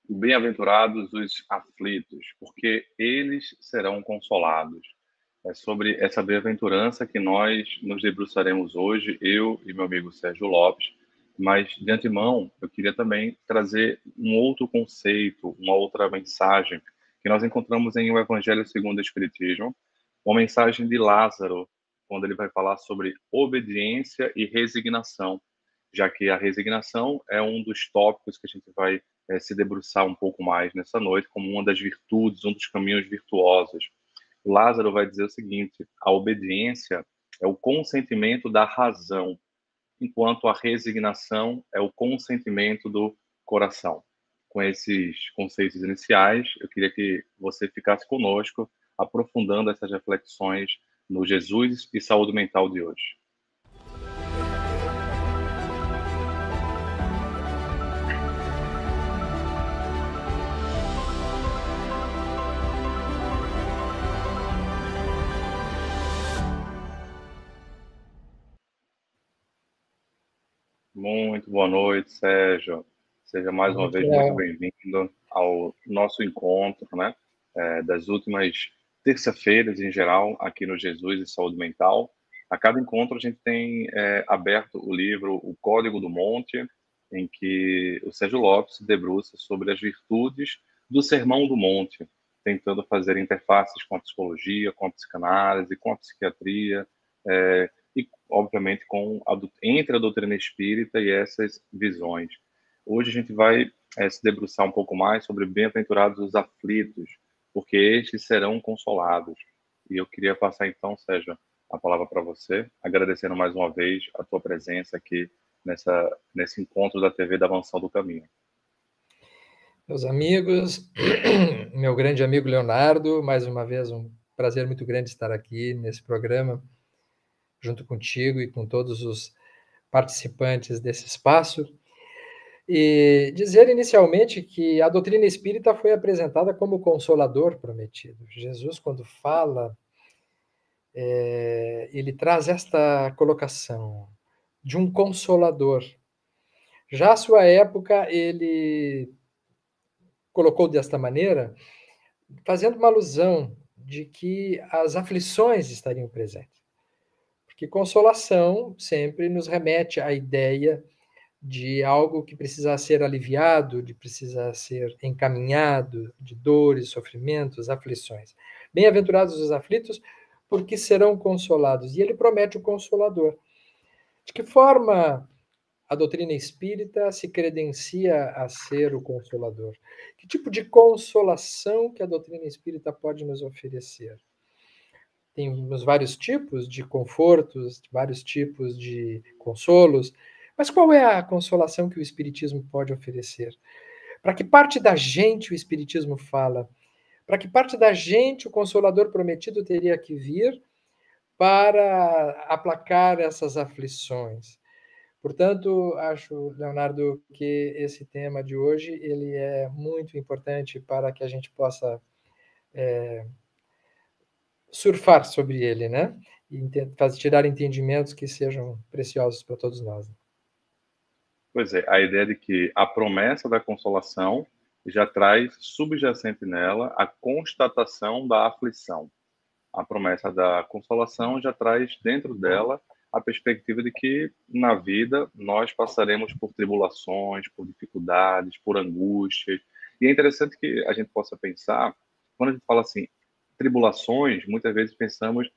Bem-aventurados os aflitos, porque eles serão consolados. É sobre essa bem-aventurança que nós nos debruçaremos hoje, eu e meu amigo Sérgio Lopes. Mas, de antemão, eu queria também trazer um outro conceito, uma outra mensagem que nós encontramos em O Evangelho segundo o Espiritismo, uma mensagem de Lázaro, quando ele vai falar sobre obediência e resignação, já que a resignação é um dos tópicos que a gente vai se debruçar um pouco mais nessa noite, como uma das virtudes, um dos caminhos virtuosos. Lázaro vai dizer o seguinte: a obediência é o consentimento da razão, enquanto a resignação é o consentimento do coração. Com esses conceitos iniciais, eu queria que você ficasse conosco, aprofundando essas reflexões no Jesus e Saúde Mental de hoje. Muito boa noite, Sérgio. Seja mais uma Muito vez muito legal. bem-vindo ao nosso encontro, né? Das últimas terça-feiras, em geral, aqui no Jesus e Saúde Mental. A cada encontro, a gente tem aberto o livro O Código do Monte, em que o Sérgio Lopes se debruça sobre as virtudes do Sermão do Monte, tentando fazer interfaces com a psicologia, com a psicanálise, com a psiquiatria, e, obviamente, entre a doutrina espírita e essas visões. Hoje a gente vai se debruçar um pouco mais sobre bem-aventurados os aflitos, porque estes serão consolados. E eu queria passar, então, Sérgio, a palavra para você, agradecendo mais uma vez a tua presença aqui nesse encontro da TV da Mansão do Caminho. Meus amigos, meu grande amigo Leonardo, mais uma vez um prazer muito grande estar aqui nesse programa, junto contigo e com todos os participantes desse espaço. E dizer inicialmente que a doutrina espírita foi apresentada como o consolador prometido. Jesus, quando fala, ele traz esta colocação de um consolador. Já à sua época, ele colocou desta maneira, fazendo uma alusão de que as aflições estariam presentes. Porque consolação sempre nos remete à ideia de algo que precisa ser aliviado, de precisa ser encaminhado, de dores, sofrimentos, aflições. Bem-aventurados os aflitos, porque serão consolados. E ele promete o consolador. De que forma a doutrina espírita se credencia a ser o consolador? Que tipo de consolação que a doutrina espírita pode nos oferecer? Temos vários tipos de confortos, vários tipos de consolos, mas qual é a consolação que o espiritismo pode oferecer? Para que parte da gente o espiritismo fala? Para que parte da gente o consolador prometido teria que vir para aplacar essas aflições? Portanto, acho, Leonardo, que esse tema de hoje ele é muito importante para que a gente possa surfar sobre ele, né? E tirar entendimentos que sejam preciosos para todos nós. Pois é, a ideia de que a promessa da consolação já traz subjacente nela a constatação da aflição. A promessa da consolação já traz dentro dela a perspectiva de que na vida nós passaremos por tribulações, por dificuldades, por angústias. E é interessante que a gente possa pensar, quando a gente fala assim, tribulações, muitas vezes pensamos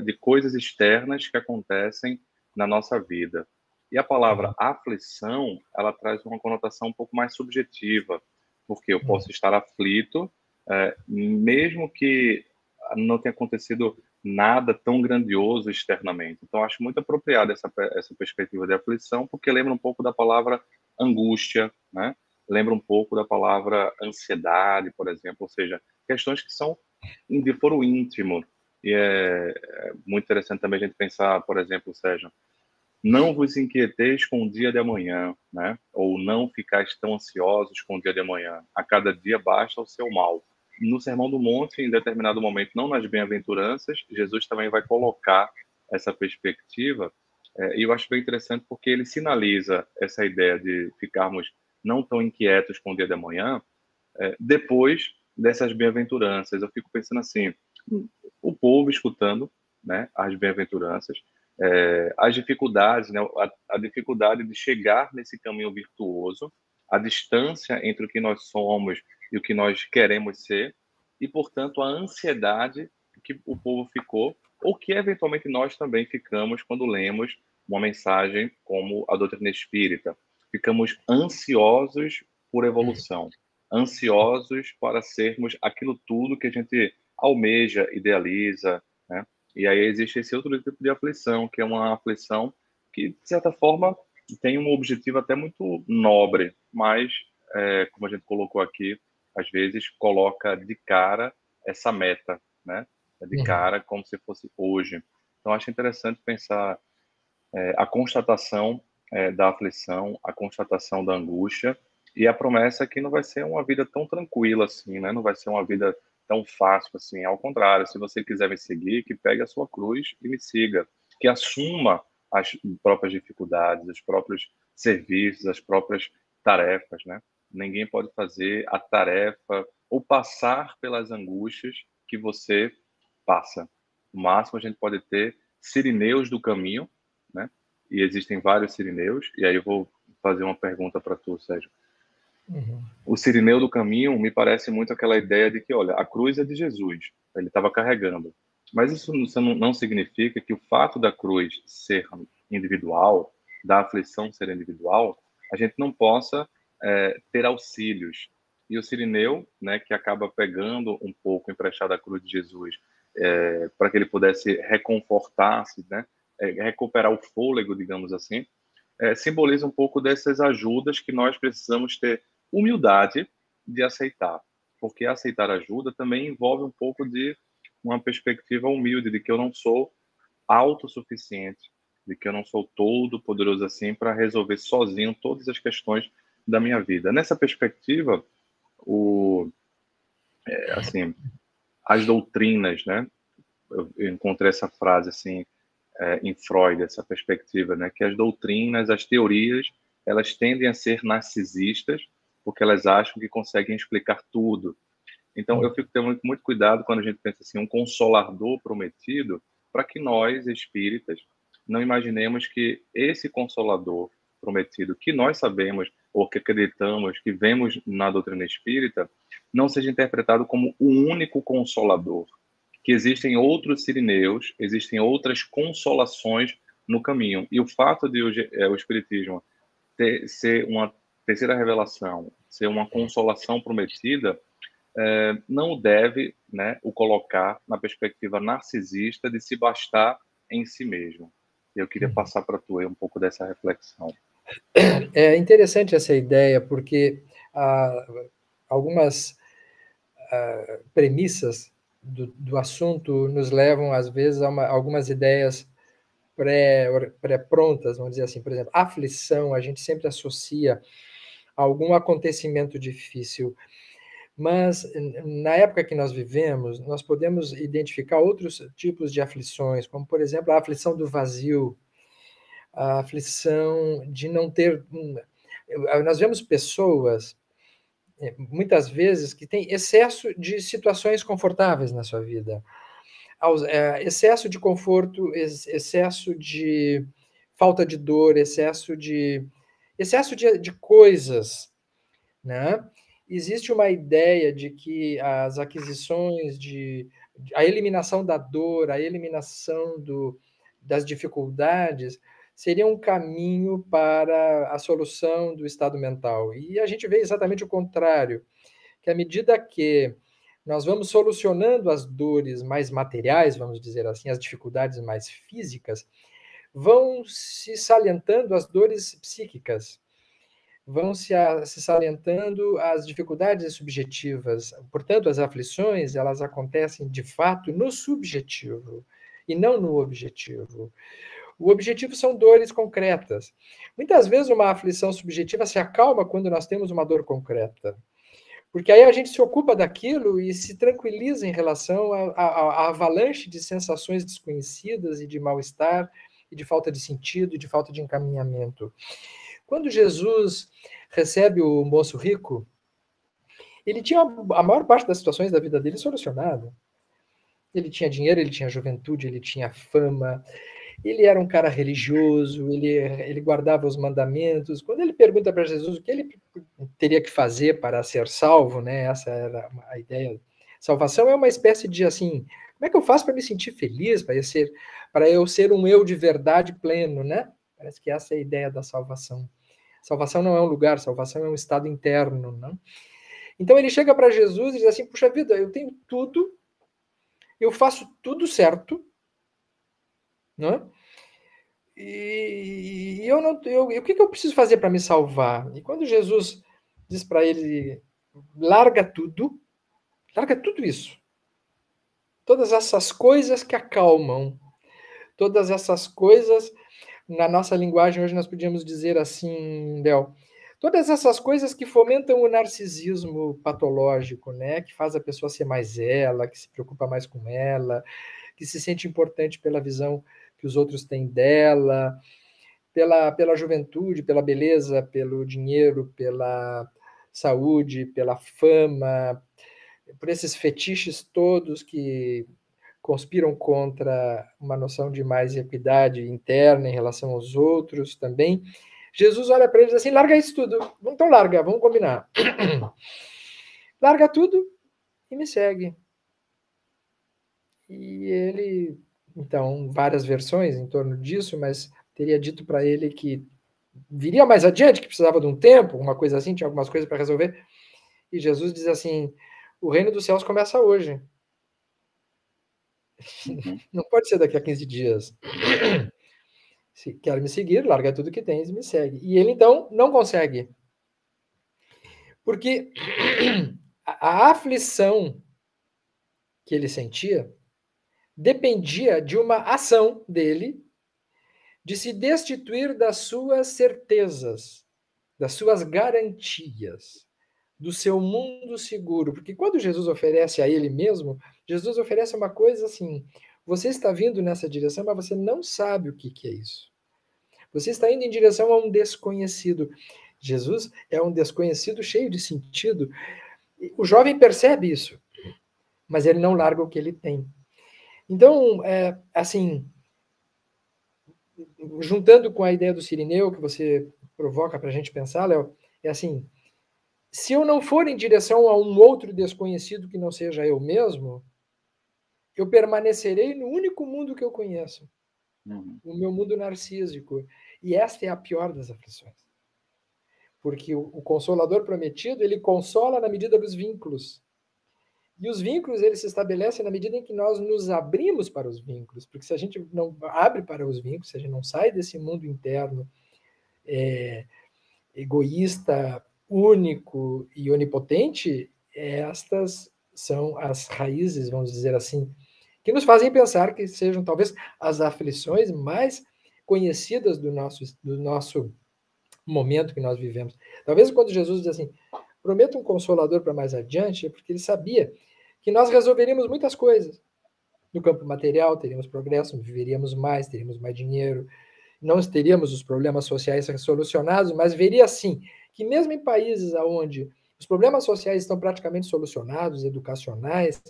de coisas externas que acontecem na nossa vida. E a palavra aflição, ela traz uma conotação um pouco mais subjetiva, porque eu posso estar aflito, mesmo que não tenha acontecido nada tão grandioso externamente. Então, acho muito apropriada essa perspectiva de aflição, porque lembra um pouco da palavra angústia, né? Lembra um pouco da palavra ansiedade, por exemplo, ou seja, questões que são de foro íntimo. E é muito interessante também a gente pensar, por exemplo, Sérgio, não vos inquieteis com o dia de amanhã, né? Ou não ficais tão ansiosos com o dia de amanhã. A cada dia basta o seu mal. No Sermão do Monte, em determinado momento, não nas bem-aventuranças, Jesus também vai colocar essa perspectiva. E eu acho bem interessante porque ele sinaliza essa ideia de ficarmos não tão inquietos com o dia de amanhã, depois dessas bem-aventuranças. Eu fico pensando assim, o povo escutando, né, as bem-aventuranças, as dificuldades, né, a dificuldade de chegar nesse caminho virtuoso, a distância entre o que nós somos e o que nós queremos ser, e, portanto, a ansiedade que o povo ficou, ou que eventualmente nós também ficamos quando lemos uma mensagem como a doutrina espírita. Ficamos ansiosos por evolução, ansiosos para sermos aquilo tudo que a gente almeja, idealiza, né? E aí existe esse outro tipo de aflição, que é uma aflição que, de certa forma, tem um objetivo até muito nobre, mas, como a gente colocou aqui, às vezes coloca de cara essa meta, né? De cara como se fosse hoje. Então, acho interessante pensar a constatação da aflição, a constatação da angústia e a promessa que não vai ser uma vida tão tranquila assim, né? Não vai ser uma vida tão fácil assim. Ao contrário, se você quiser me seguir, que pegue a sua cruz e me siga, que assuma as próprias dificuldades, os próprios serviços, as próprias tarefas, né? Ninguém pode fazer a tarefa ou passar pelas angústias que você passa. O máximo a gente pode ter sirineus do caminho, né? E existem vários sirineus, e aí eu vou fazer uma pergunta para tu, Sérgio. O sirineu do caminho me parece muito aquela ideia de que, olha, a cruz é de Jesus, ele estava carregando. Mas isso não significa que o fato da cruz ser individual, da aflição ser individual, a gente não possa ter auxílios. E o sirineu, né, que acaba pegando um pouco emprestado a cruz de Jesus, para que ele pudesse reconfortar-se, né, recuperar o fôlego, digamos assim, simboliza um pouco dessas ajudas que nós precisamos ter humildade de aceitar, porque aceitar ajuda também envolve um pouco de uma perspectiva humilde de que eu não sou autossuficiente, de que eu não sou todo poderoso assim para resolver sozinho todas as questões da minha vida. Nessa perspectiva, assim, as doutrinas, né? Eu encontrei essa frase assim em Freud, essa perspectiva, né? Que as doutrinas, as teorias, elas tendem a ser narcisistas porque elas acham que conseguem explicar tudo. Então, eu fico tendo muito cuidado quando a gente pensa assim, um consolador prometido, para que nós, espíritas, não imaginemos que esse consolador prometido, que nós sabemos ou que acreditamos, que vemos na doutrina espírita, não seja interpretado como o único consolador, que existem outros sirineus, existem outras consolações no caminho. E o fato de o Espiritismo ser uma terceira revelação, ser uma consolação prometida, não deve, né, o colocar na perspectiva narcisista de se bastar em si mesmo. Eu queria passar para tu aí um pouco dessa reflexão. É interessante essa ideia, porque algumas premissas do assunto nos levam, às vezes, a algumas ideias pré-prontas, vamos dizer assim. Por exemplo, aflição, a gente sempre associa a algum acontecimento difícil. Mas, na época que nós vivemos, nós podemos identificar outros tipos de aflições, como, por exemplo, a aflição do vazio, a aflição de não ter. Nós vemos pessoas, muitas vezes, que têm excesso de situações confortáveis na sua vida, excesso de conforto, excesso de falta de dor, excesso de coisas, né? Existe uma ideia de que as aquisições a eliminação da dor, a eliminação das dificuldades, seria um caminho para a solução do estado mental. E a gente vê exatamente o contrário, que à medida que nós vamos solucionando as dores mais materiais, vamos dizer assim, as dificuldades mais físicas, vão se salientando as dores psíquicas, vão se salientando as dificuldades subjetivas. Portanto, as aflições, elas acontecem de fato no subjetivo e não no objetivo. O objetivo são dores concretas. Muitas vezes uma aflição subjetiva se acalma quando nós temos uma dor concreta, porque aí a gente se ocupa daquilo e se tranquiliza em relação à avalanche de sensações desconhecidas e de mal-estar, e de falta de sentido, e de falta de encaminhamento. Quando Jesus recebe o moço rico, Ele tinha a maior parte das situações da vida dele solucionada. Ele tinha dinheiro, ele tinha juventude, ele tinha fama, ele era um cara religioso, ele guardava os mandamentos. Quando ele pergunta para Jesus o que ele teria que fazer para ser salvo, né? Essa era a ideia. Salvação é uma espécie de assim, como é que eu faço para me sentir feliz, para eu ser um eu de verdade pleno, né? Parece que essa é a ideia da salvação. Salvação não é um lugar, salvação é um estado interno, não? Então ele chega para Jesus e diz assim: puxa vida, eu tenho tudo, eu faço tudo certo, né? E eu não, o que eu preciso fazer para me salvar? E quando Jesus diz para ele: larga tudo isso, todas essas coisas que acalmam, todas essas coisas, na nossa linguagem hoje nós podíamos dizer assim, Del, todas essas coisas que fomentam o narcisismo patológico, né? Que faz a pessoa ser mais ela, que se preocupa mais com ela, que se sente importante pela visão que os outros têm dela, pela juventude, pela beleza, pelo dinheiro, pela saúde, pela fama, por esses fetiches todos que conspiram contra uma noção de mais equidade interna em relação aos outros também. Jesus olha para eles assim: larga isso tudo. Então larga, vamos combinar. Larga tudo e me segue. E ele, então, várias versões em torno disso, mas teria dito para ele que viria mais adiante, que precisava de um tempo, uma coisa assim, tinha algumas coisas para resolver. E Jesus diz assim: o reino dos céus começa hoje. Uhum. Não pode ser daqui a 15 dias. Se quer me seguir, larga tudo que tens e me segue. E ele então não consegue. Porque a aflição que ele sentia dependia de uma ação dele de se destituir das suas certezas, das suas garantias, do seu mundo seguro. Porque quando Jesus oferece a ele mesmo, Jesus oferece uma coisa assim: você está vindo nessa direção, mas você não sabe o que é isso. Você está indo em direção a um desconhecido. Jesus é um desconhecido cheio de sentido. O jovem percebe isso, mas ele não larga o que ele tem. Então, assim, juntando com a ideia do Cirineu, que você provoca para a gente pensar, Léo, é assim: se eu não for em direção a um outro desconhecido que não seja eu mesmo, eu permanecerei no único mundo que eu conheço, Uhum. o meu mundo narcísico. E esta é a pior das aflições. Porque o Consolador prometido, ele consola na medida dos vínculos. E os vínculos, eles se estabelecem na medida em que nós nos abrimos para os vínculos. Porque se a gente não abre para os vínculos, se a gente não sai desse mundo interno egoísta, único e onipotente, estas são as raízes, vamos dizer assim, que nos fazem pensar que sejam talvez as aflições mais conhecidas do nosso momento que nós vivemos. Talvez quando Jesus diz assim: prometa um consolador para mais adiante, é porque ele sabia que nós resolveríamos muitas coisas. No campo material, teríamos progresso, viveríamos mais, teríamos mais dinheiro, não teríamos os problemas sociais solucionados, mas veria assim que mesmo em países onde os problemas sociais estão praticamente solucionados, educacionais,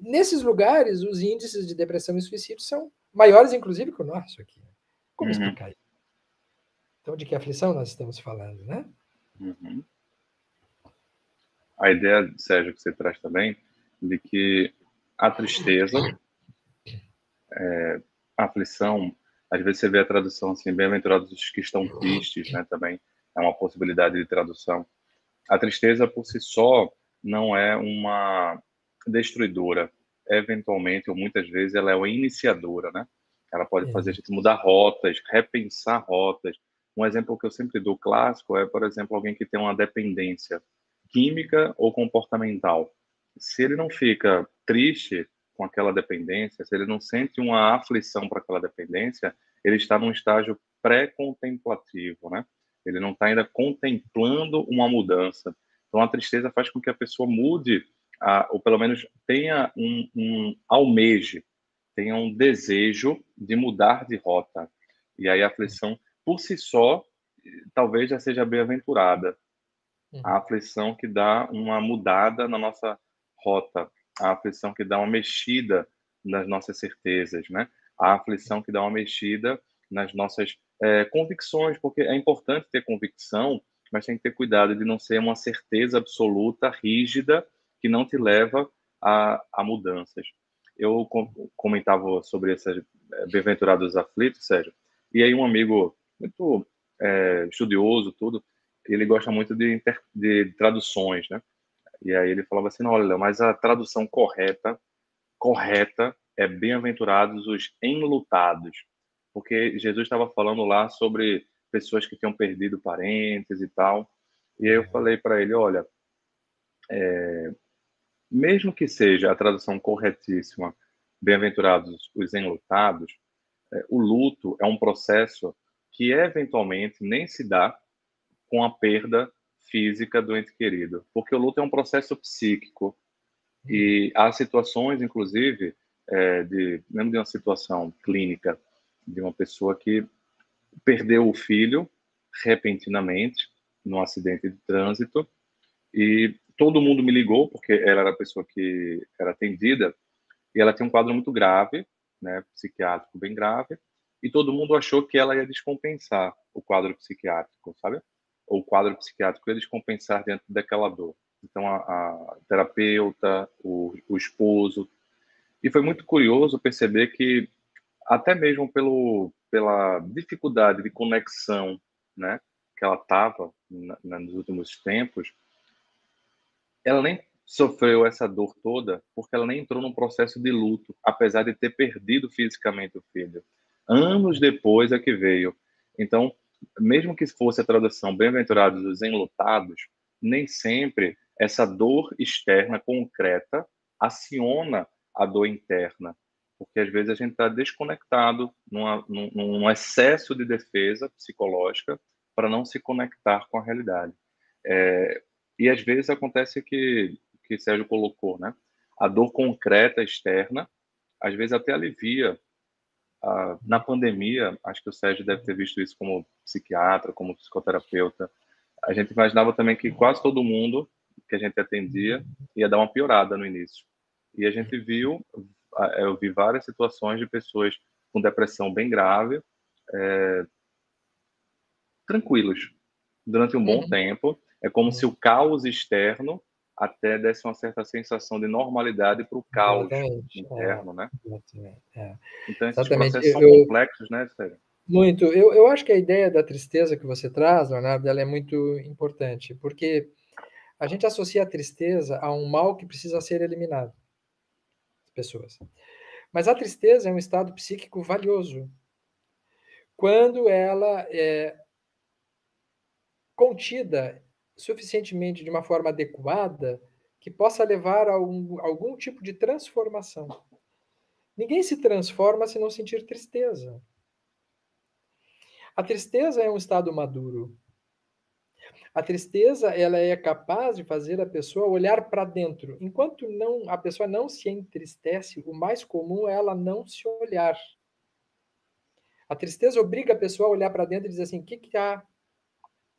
nesses lugares os índices de depressão e suicídio são maiores, inclusive, que o nosso aqui. Como Uhum. explicar isso? Então, de que aflição nós estamos falando, né? Uhum. A ideia, Sérgio, que você traz também, de que a tristeza, a aflição, às vezes você vê a tradução assim, bem-aventurados os que estão tristes, né, também é uma possibilidade de tradução. A tristeza, por si só, não é uma destruidora. Eventualmente, ou muitas vezes, ela é uma iniciadora, né? Ela pode fazer a gente mudar rotas, repensar rotas. Um exemplo que eu sempre dou clássico é, por exemplo, alguém que tem uma dependência química ou comportamental. Se ele não fica triste com aquela dependência, se ele não sente uma aflição para aquela dependência, ele está num estágio pré-contemplativo, né? Ele não está ainda contemplando uma mudança. Então, a tristeza faz com que a pessoa mude, ou pelo menos tenha almeje, tenha um desejo de mudar de rota. E aí a aflição, por si só, talvez já seja bem-aventurada. A Uhum. aflição que dá uma mudada na nossa rota, a aflição que dá uma mexida nas nossas certezas, né? A aflição que dá uma mexida nas nossas convicções, porque é importante ter convicção, mas tem que ter cuidado de não ser uma certeza absoluta, rígida, que não te leva a mudanças. Eu comentava sobre esses bem-aventurados aflitos, Sérgio, e aí um amigo muito estudioso, tudo, ele gosta muito de traduções, né? E aí ele falava assim, olha, mas a tradução correta é bem-aventurados os enlutados, porque Jesus estava falando lá sobre pessoas que tinham perdido parentes e tal. E aí eu falei para ele, olha, mesmo que seja a tradução corretíssima, bem-aventurados os enlutados, o luto é um processo que eventualmente nem se dá com a perda física do ente querido, porque o luto é um processo psíquico Uhum. e há situações, inclusive, mesmo de uma situação clínica de uma pessoa que perdeu o filho repentinamente num acidente de trânsito e todo mundo me ligou porque ela era a pessoa que era atendida e ela tinha um quadro muito grave, né, psiquiátrico bem grave, e todo mundo achou que ela ia descompensar o quadro psiquiátrico, sabe? Ou o quadro psiquiátrico ia descompensar dentro daquela dor. Então, a terapeuta, o esposo. E foi muito curioso perceber que, até mesmo pela dificuldade de conexão, né, que ela estava nos últimos tempos, ela nem sofreu essa dor toda, porque ela nem entrou num processo de luto, apesar de ter perdido fisicamente o filho. Anos depois é que veio. Então, mesmo que fosse a tradução Bem-aventurados os enlutados, nem sempre essa dor externa concreta aciona a dor interna, porque às vezes a gente está desconectado num excesso de defesa psicológica para não se conectar com a realidade. É, e às vezes acontece que Sérgio colocou, né? A dor concreta externa, às vezes até alivia. Na pandemia, acho que o Sérgio deve ter visto isso como psiquiatra, como psicoterapeuta. A gente imaginava também que quase todo mundo que a gente atendia ia dar uma piorada no início. E a gente viu, eu vi várias situações de pessoas com depressão bem grave, tranquilos, durante um bom Uhum. tempo. É como se Uhum. o caos externo até desse uma certa sensação de normalidade para o caos Exatamente. interno, né? Exatamente. Então, esses Exatamente. processos são complexos, né, Sérgio? Muito. Eu acho que a ideia da tristeza que você traz, Leonardo, ela é muito importante, porque a gente associa a tristeza a um mal que precisa ser eliminado, das pessoas. Mas a tristeza é um estado psíquico valioso quando ela é contida suficientemente de uma forma adequada que possa levar a algum tipo de transformação. Ninguém se transforma se não sentir tristeza. A tristeza é um estado maduro. A tristeza, ela é capaz de fazer a pessoa olhar para dentro. Enquanto não, a pessoa não se entristece, o mais comum é ela não se olhar. A tristeza obriga a pessoa a olhar para dentro e dizer assim: o que há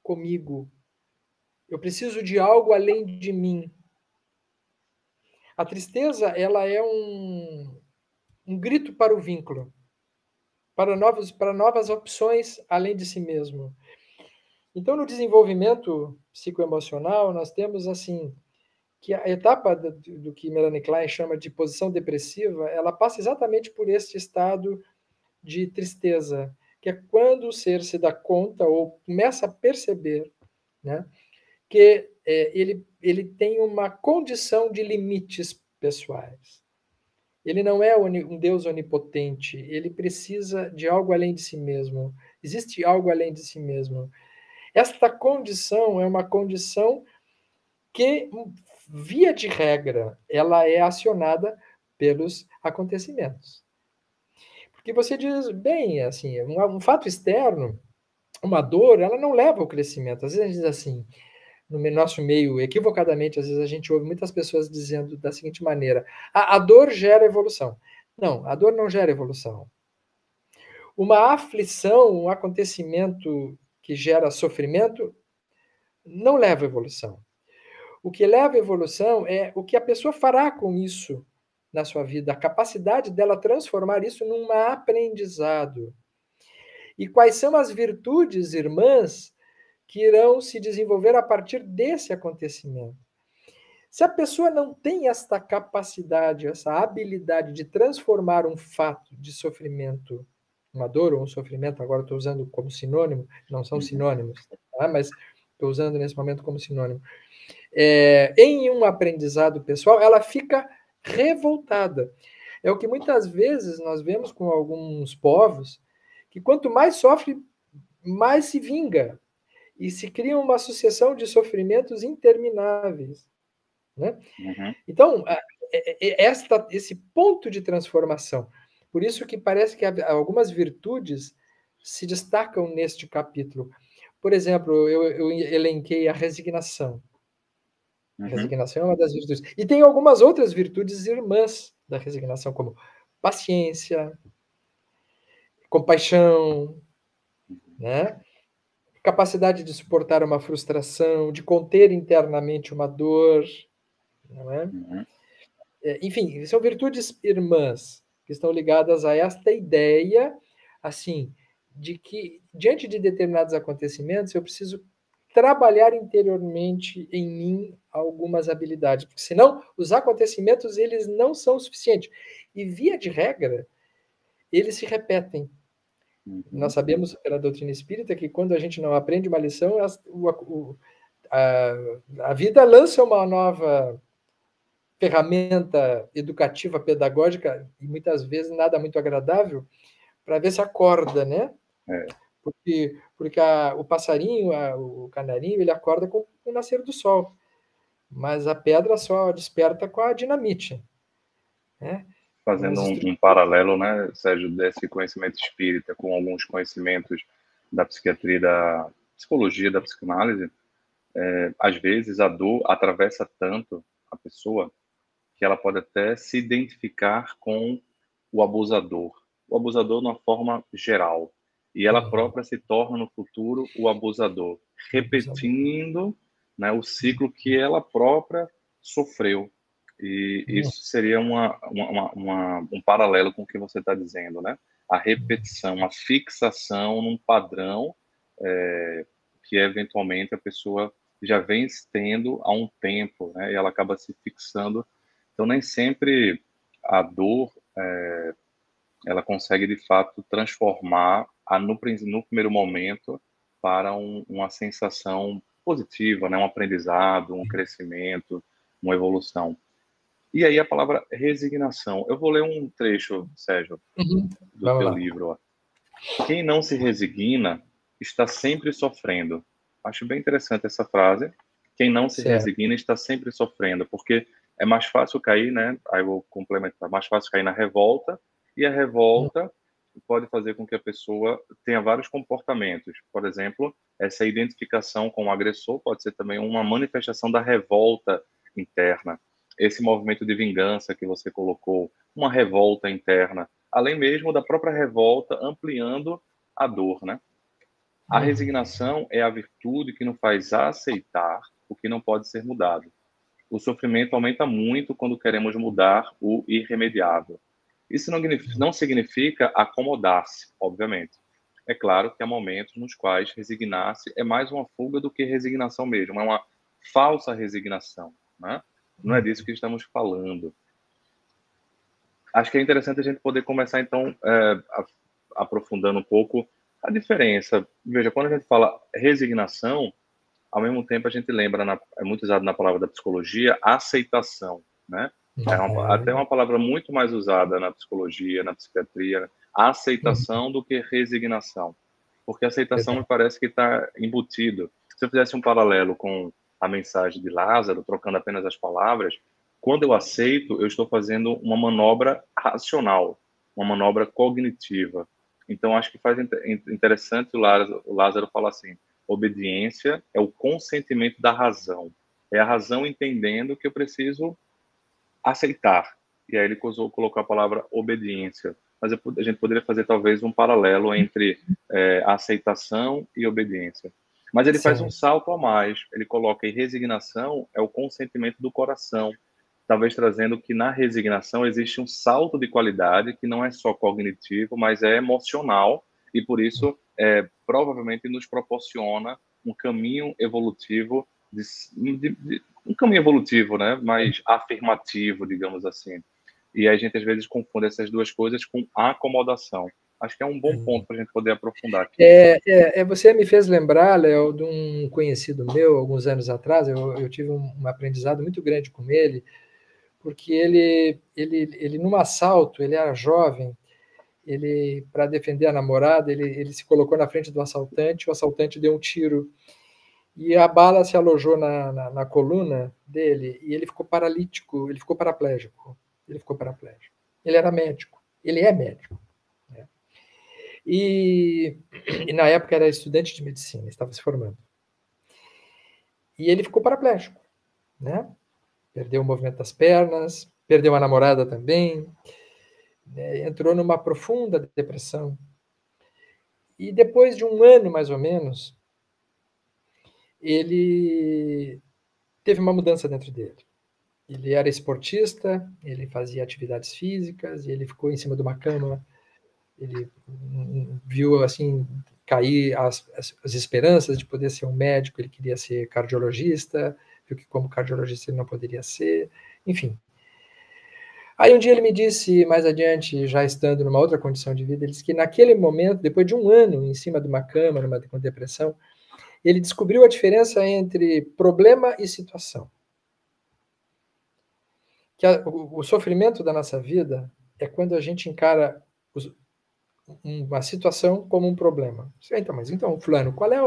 comigo? Eu preciso de algo além de mim. A tristeza, ela é um grito para o vínculo, para novas opções além de si mesmo. Então, no desenvolvimento psicoemocional, nós temos assim que a etapa do que Melanie Klein chama de posição depressiva, ela passa exatamente por este estado de tristeza, que é quando o ser se dá conta ou começa a perceber, né, que ele tem uma condição de limites pessoais. Ele não é um Deus onipotente, ele precisa de algo além de si mesmo. Existe algo além de si mesmo. Esta condição é uma condição que, via de regra, ela é acionada pelos acontecimentos. Porque você diz, bem, assim, um fato externo, uma dor, ela não leva ao crescimento. Às vezes a gente diz assim, no nosso meio, equivocadamente, às vezes a gente ouve muitas pessoas dizendo da seguinte maneira: a dor gera evolução. Não, a dor não gera evolução. Uma aflição, um acontecimento que gera sofrimento, não leva à evolução. O que leva à evolução é o que a pessoa fará com isso na sua vida, a capacidade dela transformar isso num aprendizado. E quais são as virtudes irmãs que irão se desenvolver a partir desse acontecimento? Se a pessoa não tem esta capacidade, essa habilidade de transformar um fato de sofrimento, uma dor ou um sofrimento, agora estou usando como sinônimo, não são sinônimos, tá? Mas estou usando nesse momento como sinônimo, em um aprendizado pessoal, ela fica revoltada. É o que muitas vezes nós vemos com alguns povos, que quanto mais sofre, mais se vinga. E se cria uma sucessão de sofrimentos intermináveis. Né? Uhum. Então, esse ponto de transformação, por isso que parece que algumas virtudes se destacam neste capítulo. Por exemplo, eu elenquei a resignação. A Uhum. resignação é uma das virtudes. E tem algumas outras virtudes irmãs da resignação, como paciência, compaixão, né? Capacidade de suportar uma frustração, de conter internamente uma dor, não é? Uhum. Enfim, são virtudes irmãs que estão ligadas a esta ideia, assim, de que diante de determinados acontecimentos eu preciso trabalhar interiormente em mim algumas habilidades, porque senão os acontecimentos eles não são suficientes. E via de regra, eles se repetem. Nós Uhum. sabemos pela doutrina espírita que quando a gente não aprende uma lição, a vida lança uma nova ferramenta educativa, pedagógica, e muitas vezes nada muito agradável, para ver se acorda, né? É, Porque o passarinho, o canarinho, ele acorda com o nascer do sol, mas a pedra só desperta com a dinamite, né? Com fazendo as um estruturas. paralelo, né, Sérgio, desse conhecimento espírita com alguns conhecimentos da psiquiatria, da psicologia, da psicanálise, às vezes a dor atravessa tanto a pessoa que ela pode até se identificar com o abusador de uma forma geral, e ela Uhum. própria se torna no futuro o abusador, Abusador. repetindo, né, o ciclo que ela própria sofreu. E Uhum. isso seria um paralelo com o que você está dizendo, né? A repetição, a fixação num padrão que eventualmente a pessoa já vem tendo há um tempo, né? E ela acaba se fixando. Então, nem sempre a dor ela consegue de fato transformar no primeiro momento para uma sensação positiva, né? Um aprendizado, um crescimento, uma evolução. E aí a palavra resignação. Eu vou ler um trecho, Sérgio, Uhum. do Vamos teu lá. livro. Ó. Quem não se resigna está sempre sofrendo. Acho bem interessante essa frase. Quem não se Certo. resigna está sempre sofrendo, porque é mais fácil cair, né? Aí eu vou complementar, mais fácil cair na revolta, e a revolta pode fazer com que a pessoa tenha vários comportamentos. Por exemplo, essa identificação com o agressor pode ser também uma manifestação da revolta interna. Esse movimento de vingança que você colocou, uma revolta interna, além mesmo da própria revolta ampliando a dor, né? A Uhum. resignação é a virtude que nos faz aceitar o que não pode ser mudado. O sofrimento aumenta muito quando queremos mudar o irremediável. Isso não significa acomodar-se, obviamente. É claro que há momentos nos quais resignar-se é mais uma fuga do que resignação mesmo, é uma falsa resignação, né? Não é disso que estamos falando. Acho que é interessante a gente poder começar, então, aprofundando um pouco a diferença. Veja, quando a gente fala resignação, ao mesmo tempo a gente lembra, é muito usado na palavra da psicologia, aceitação, né? Até Uhum. uma palavra muito mais usada na psicologia, na psiquiatria, Uhum. aceitação do que resignação. Porque aceitação me Verdade. parece que está embutido. Se eu fizesse um paralelo com a mensagem de Lázaro, trocando apenas as palavras, quando eu aceito, eu estou fazendo uma manobra racional, uma manobra cognitiva. Então, acho que faz interessante o Lázaro falar assim, obediência é o consentimento da razão. É a razão entendendo que eu preciso aceitar. E aí ele colocou a palavra obediência. Mas a gente poderia fazer talvez um paralelo entre aceitação e obediência. Mas ele faz um Sim. salto a mais. Ele coloca em resignação é o consentimento do coração, talvez trazendo que na resignação existe um salto de qualidade que não é só cognitivo, mas é emocional e por isso provavelmente nos proporciona um caminho evolutivo um caminho evolutivo, né, mais afirmativo, digamos assim. E a gente às vezes confunde essas duas coisas com acomodação. Acho que é um bom ponto para a gente poder aprofundar aqui. Você me fez lembrar, Léo, de um conhecido meu, alguns anos atrás, eu tive um aprendizado muito grande com ele, porque ele num assalto, ele era jovem, ele, para defender a namorada, ele se colocou na frente do assaltante, o assaltante deu um tiro, e a bala se alojou na coluna dele, e ele ficou paralítico, ele ficou paraplégico. Ele ficou paraplégico. Ele era médico, ele é médico. Né? E na época era estudante de medicina, estava se formando. E ele ficou paraplégico, né? Perdeu o movimento das pernas, perdeu a namorada também, né? Entrou numa profunda depressão. E depois de um ano, mais ou menos, ele teve uma mudança dentro dele. Ele era esportista, ele fazia atividades físicas, e ele ficou em cima de uma cama, ele viu assim cair as esperanças de poder ser um médico, ele queria ser cardiologista, viu que como cardiologista ele não poderia ser, enfim. Aí um dia ele me disse, mais adiante, já estando numa outra condição de vida, ele disse que naquele momento, depois de um ano em cima de uma cama, com depressão, ele descobriu a diferença entre problema e situação. Que o sofrimento da nossa vida é quando a gente encara uma situação como um problema. Então, fulano, qual é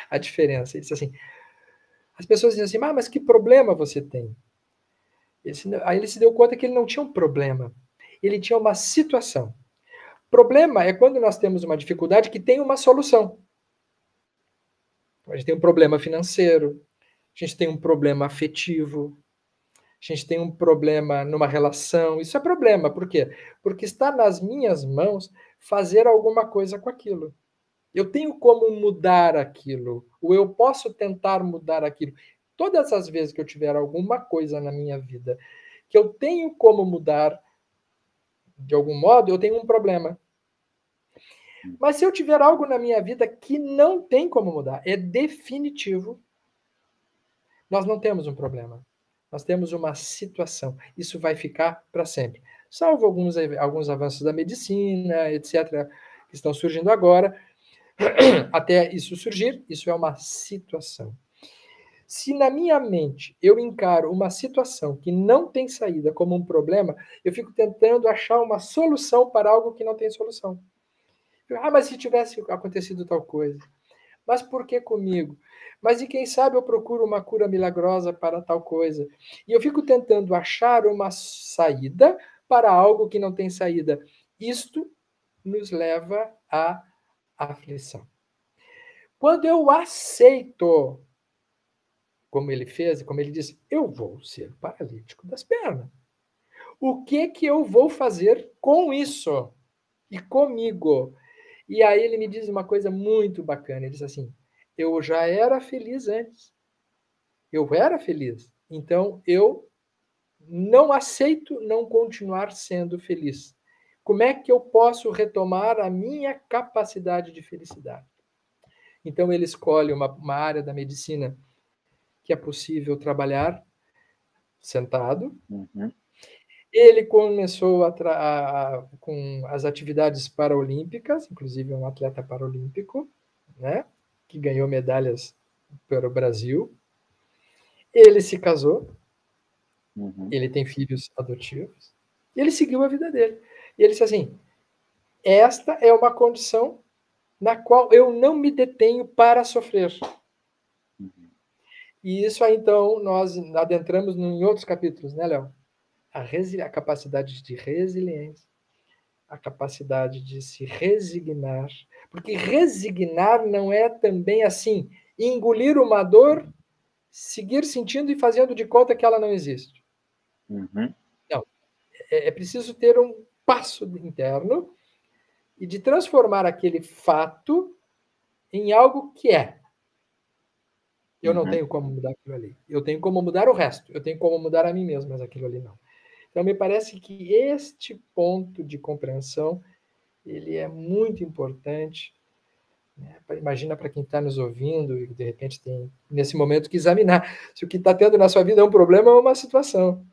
a diferença? Ele disse assim, as pessoas dizem assim, mas que problema você tem? Aí ele se deu conta que ele não tinha um problema, ele tinha uma situação. Problema é quando nós temos uma dificuldade que tem uma solução. A gente tem um problema financeiro, a gente tem um problema afetivo, a gente tem um problema numa relação. Isso é problema, por quê? Porque está nas minhas mãos fazer alguma coisa com aquilo. Eu tenho como mudar aquilo, ou eu posso tentar mudar aquilo. Todas as vezes que eu tiver alguma coisa na minha vida que eu tenho como mudar de algum modo, eu tenho um problema. Mas se eu tiver algo na minha vida que não tem como mudar, é definitivo, nós não temos um problema. Nós temos uma situação. Isso vai ficar para sempre. Salvo alguns avanços da medicina, etc., que estão surgindo agora. Até isso surgir, isso é uma situação. Se na minha mente eu encaro uma situação que não tem saída como um problema, eu fico tentando achar uma solução para algo que não tem solução. Mas se tivesse acontecido tal coisa. Mas por que comigo? Mas e quem sabe eu procuro uma cura milagrosa para tal coisa? E eu fico tentando achar uma saída para algo que não tem saída. Isto nos leva à aflição. Quando eu aceito, como ele fez, como ele disse, eu vou ser paralítico das pernas. O que eu vou fazer com isso? E comigo? E aí ele me diz uma coisa muito bacana. Ele diz assim, eu já era feliz antes. Eu era feliz. Então, eu não aceito não continuar sendo feliz. Como é que eu posso retomar a minha capacidade de felicidade? Então, ele escolhe uma área da medicina que é possível trabalhar sentado. Uhum. Ele começou com as atividades paraolímpicas, inclusive um atleta paralímpico, né, que ganhou medalhas para o Brasil. Ele se casou, ele tem filhos adotivos, e ele seguiu a vida dele. E ele disse assim, esta é uma condição na qual eu não me detenho para sofrer. E isso aí, então, nós adentramos em outros capítulos, né, Léo? A capacidade de resiliência, a capacidade de se resignar, porque resignar não é também assim, engolir uma dor, seguir sentindo e fazendo de conta que ela não existe. Uhum. Não, é preciso ter um passo interno e de transformar aquele fato em algo que é. Eu não Uhum. tenho como mudar aquilo ali. Eu tenho como mudar o resto. Eu tenho como mudar a mim mesmo, mas aquilo ali não. Então, me parece que este ponto de compreensão, ele é muito importante, né? Imagina para quem está nos ouvindo e de repente tem, nesse momento, que examinar se o que está tendo na sua vida é um problema ou uma situação.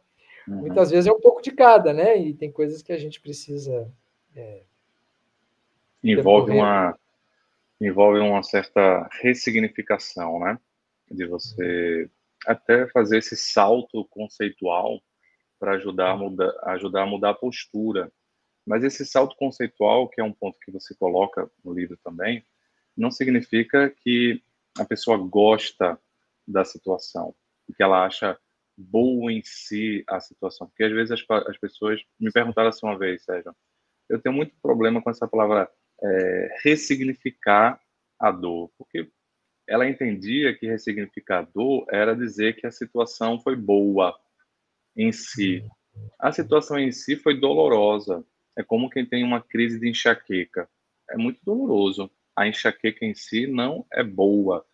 Uhum. Muitas vezes é um pouco de cada, né? E tem coisas que a gente precisa Envolve percorrer. uma certa ressignificação, né? De você até fazer esse salto conceitual para ajudar a mudar a postura. Mas esse salto conceitual, que é um ponto que você coloca no livro também, não significa que a pessoa gosta da situação, e que ela acha boa em si a situação. Porque às vezes as pessoas me perguntaram assim uma vez, Sérgio, eu tenho muito problema com essa palavra ressignificar a dor, porque ela entendia que ressignificar a dor era dizer que a situação foi boa em si. A situação em si foi dolorosa. É como quem tem uma crise de enxaqueca. É muito doloroso. A enxaqueca em si não é boa.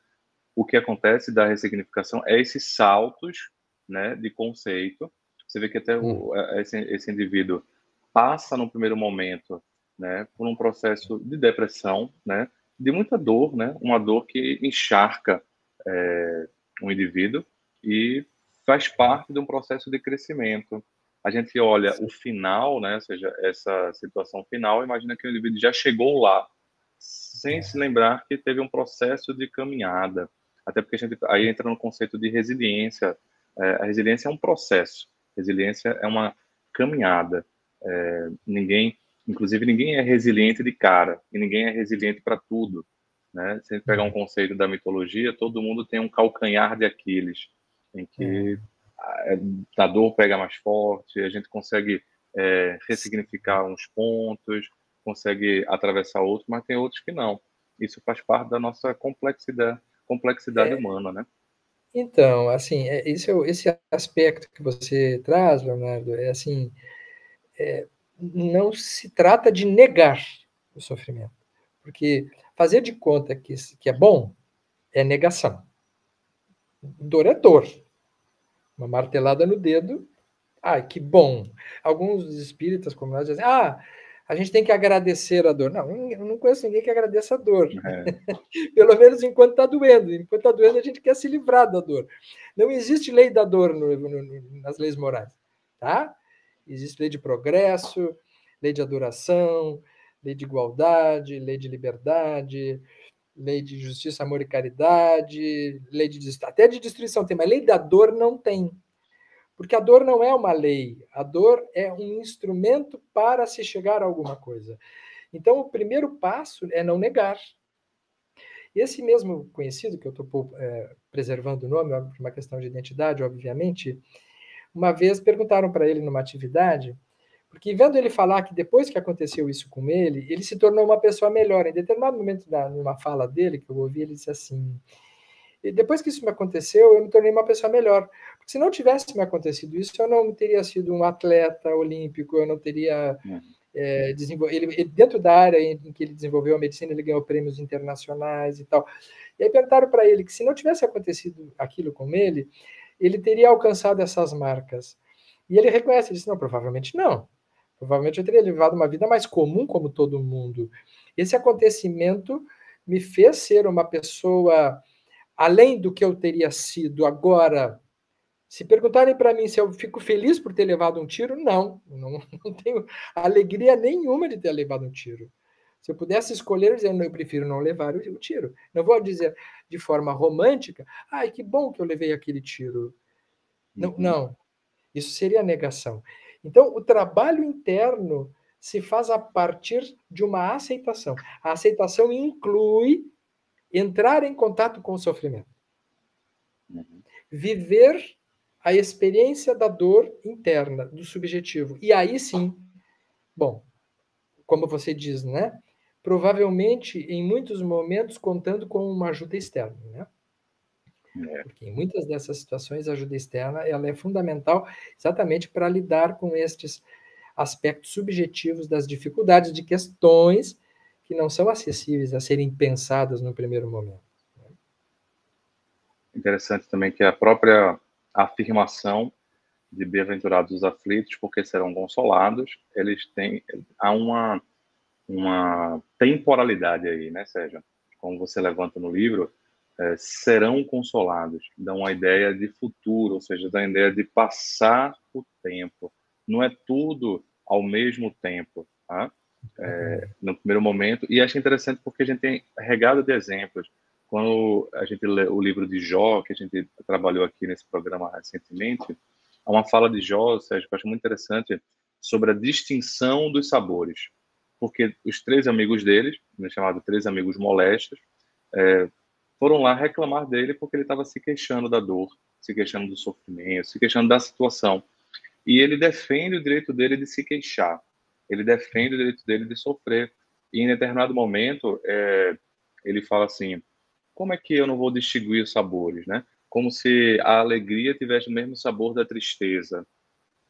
O que acontece da ressignificação é esses saltos, né, de conceito. Você vê que até esse indivíduo passa no primeiro momento, né, por um processo de depressão, né, de muita dor, né, uma dor que encharca um indivíduo e faz parte de um processo de crescimento. A gente olha o final, né, ou seja, essa situação final, imagina que o indivíduo já chegou lá, sem se lembrar que teve um processo de caminhada. Até porque a gente aí entra no conceito de resiliência. A resiliência é um processo, resiliência é uma caminhada. Inclusive, ninguém é resiliente de cara, e ninguém é resiliente para tudo. Né? Se a gente pegar um conceito da mitologia, todo mundo tem um calcanhar de Aquiles, em que a dor pega mais forte, a gente consegue ressignificar uns pontos, consegue atravessar outros, mas tem outros que não. Isso faz parte da nossa complexidade humana, né? Então, assim, esse aspecto que você traz, Leonardo, é assim, não se trata de negar o sofrimento, porque fazer de conta que é bom é negação. Dor é dor. Uma martelada no dedo, ai, que bom. Alguns espíritas, como nós, dizem, a gente tem que agradecer a dor. Não, eu não conheço ninguém que agradeça a dor. Pelo menos enquanto está doendo. Enquanto está doendo, a gente quer se livrar da dor. Não existe lei da dor nas leis morais. Tá? Existe lei de progresso, lei de adoração, lei de igualdade, lei de liberdade, lei de justiça, amor e caridade, lei até de destruição tem, mas lei da dor não tem. Porque a dor não é uma lei, a dor é um instrumento para se chegar a alguma coisa. Então, o primeiro passo é não negar. Esse mesmo conhecido, que eu estou preservando o nome, por uma questão de identidade, obviamente, uma vez perguntaram para ele numa atividade, porque vendo ele falar que depois que aconteceu isso com ele se tornou uma pessoa melhor. Em determinado momento, numa fala dele, que eu ouvi, ele disse assim: e depois que isso me aconteceu, eu me tornei uma pessoa melhor. Porque se não tivesse me acontecido isso, eu não teria sido um atleta olímpico, eu não teria ele, dentro da área em que ele desenvolveu a medicina, ele ganhou prêmios internacionais e tal. E aí perguntaram para ele que se não tivesse acontecido aquilo com ele teria alcançado essas marcas. E ele reconhece, ele disse, não, provavelmente não. Provavelmente eu teria levado uma vida mais comum como todo mundo. Esse acontecimento me fez ser uma pessoa além do que eu teria sido agora. Se perguntarem para mim se eu fico feliz por ter levado um tiro, não tenho alegria nenhuma de ter levado um tiro. Se eu pudesse escolher, eu prefiro não levar o tiro. Não vou dizer de forma romântica, ai, que bom que eu levei aquele tiro. Não, isso seria negação. Então, o trabalho interno se faz a partir de uma aceitação. A aceitação inclui entrar em contato com o sofrimento. Viver a experiência da dor interna, do subjetivo. E aí sim, bom, como você diz, né? Provavelmente, em muitos momentos, contando com uma ajuda externa, né? Porque em muitas dessas situações, a ajuda externa ela é fundamental exatamente para lidar com estes aspectos subjetivos das dificuldades, de questões que não são acessíveis a serem pensadas no primeiro momento. Interessante também que a própria afirmação de bem-aventurados os aflitos, porque serão consolados, eles têm, há uma temporalidade aí, né, Sérgio? Como você levanta no livro, serão consolados, dão uma ideia de futuro, ou seja, dão a ideia de passar o tempo. Não é tudo ao mesmo tempo, tá? No primeiro momento, e acho interessante porque a gente tem regado de exemplos. Quando a gente lê o livro de Jó, que a gente trabalhou aqui nesse programa recentemente, há uma fala de Jó, Sérgio, que eu acho muito interessante, sobre a distinção dos sabores. Porque os três amigos dele, chamado Três Amigos Molestos, foram lá reclamar dele porque ele estava se queixando da dor, se queixando do sofrimento, se queixando da situação. E ele defende o direito dele de se queixar, ele defende o direito dele de sofrer. E em determinado momento, ele fala assim: como é que eu não vou distinguir os sabores, né? Como se a alegria tivesse o mesmo sabor da tristeza.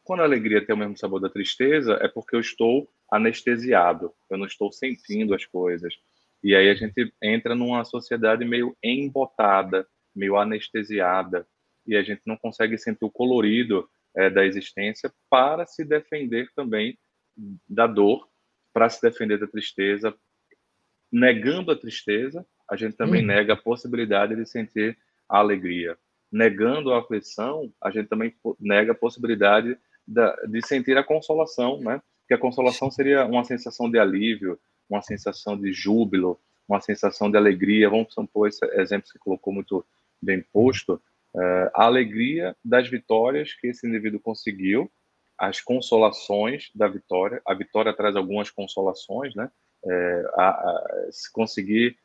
Quando a alegria tem o mesmo sabor da tristeza, é porque eu estou anestesiado, eu não estou sentindo as coisas. E aí a gente entra numa sociedade meio embotada, meio anestesiada, e a gente não consegue sentir o colorido da existência para se defender também da dor, para se defender da tristeza. Negando a tristeza, a gente também nega a possibilidade de sentir a alegria. Negando a aflição, a gente também nega a possibilidade de sentir a consolação, né? Que a consolação seria uma sensação de alívio, uma sensação de júbilo, uma sensação de alegria. Vamos supor esse exemplo que você colocou muito bem posto, a alegria das vitórias que esse indivíduo conseguiu, as consolações da vitória. A vitória traz algumas consolações, né? Se conseguir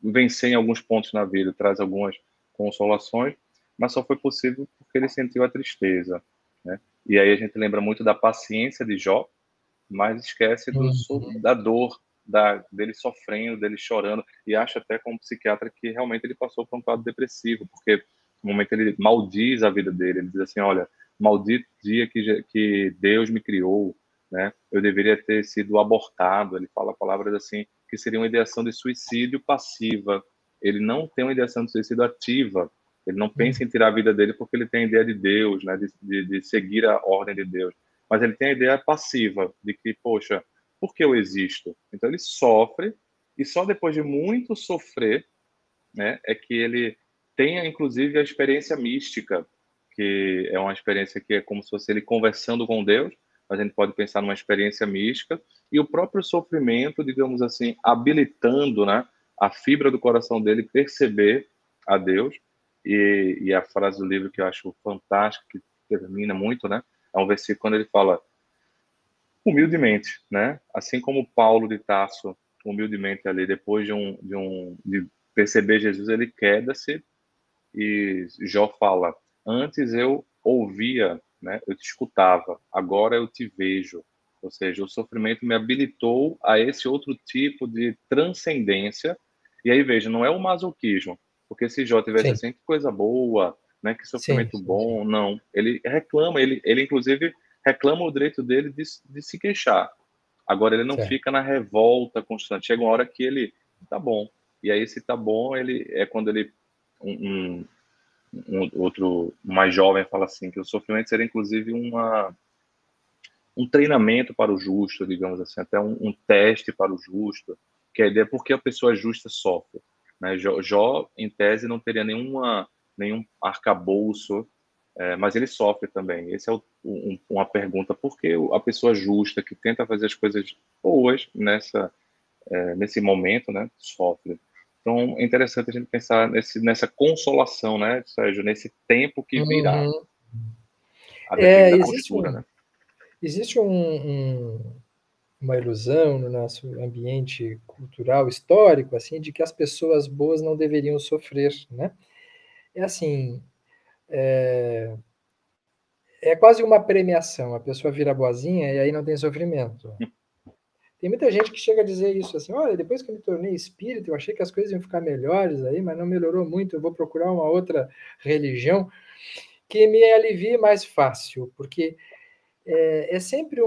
vencer em alguns pontos na vida, traz algumas consolações, mas só foi possível porque ele sentiu a tristeza, né? E aí a gente lembra muito da paciência de Jó, mas esquece da dor, dele sofrendo, dele chorando, e acha até como psiquiatra que realmente ele passou por um quadro depressivo, porque no momento ele maldiz a vida dele, ele diz assim: olha, maldito dia que Deus me criou, né? Eu deveria ter sido abortado. Ele fala palavras assim que seria uma ideação de suicídio passiva. Ele não tem uma ideação de suicídio ativa. Ele não pensa em tirar a vida dele porque ele tem a ideia de Deus, né? De seguir a ordem de Deus. Mas ele tem a ideia passiva de que, poxa, por que eu existo? Então ele sofre, e só depois de muito sofrer, né, é que ele tenha, inclusive, a experiência mística, que é uma experiência que é como se fosse ele conversando com Deus, mas a gente pode pensar numa experiência mística, e o próprio sofrimento, digamos assim, habilitando, né, a fibra do coração dele perceber a Deus. E a frase do livro que eu acho fantástica, que termina muito, né, é um versículo quando ele fala humildemente, né? Assim como Paulo de Tarso, humildemente ali, depois de perceber Jesus, ele queda-se, e Jó fala: antes eu ouvia, né? Eu te escutava, agora eu te vejo. Ou seja, o sofrimento me habilitou a esse outro tipo de transcendência. E aí, veja, não é o masoquismo, porque se Jó tivesse Sim, assim, que coisa boa, né? Que sim, sofrimento sim, sim. bom, não. Ele reclama, ele inclusive reclama o direito dele de se queixar. Agora, ele não Certo. fica na revolta constante. Chega uma hora que ele tá bom. E aí, se tá bom, ele é quando ele outro mais jovem fala assim que o sofrimento seria inclusive um treinamento para o justo, digamos assim, até um teste para o justo, que a ideia é porque a pessoa justa sofre, né? Jó, em tese, não teria nenhum arcabouço, mas ele sofre também. Esse é uma pergunta: por que a pessoa justa que tenta fazer as coisas boas nesse momento, né, sofre? Então, é interessante a gente pensar nessa consolação, né, Sérgio, nesse tempo que virá, Uhum. a depender da Existe postura, né? uma ilusão no nosso ambiente cultural histórico, assim, de que as pessoas boas não deveriam sofrer, né? É assim, é quase uma premiação, a pessoa vira boazinha e aí não tem sofrimento. Tem muita gente que chega a dizer isso, assim: olha, depois que eu me tornei espírita, eu achei que as coisas iam ficar melhores aí, mas não melhorou muito, eu vou procurar uma outra religião que me alivie mais fácil, porque é sempre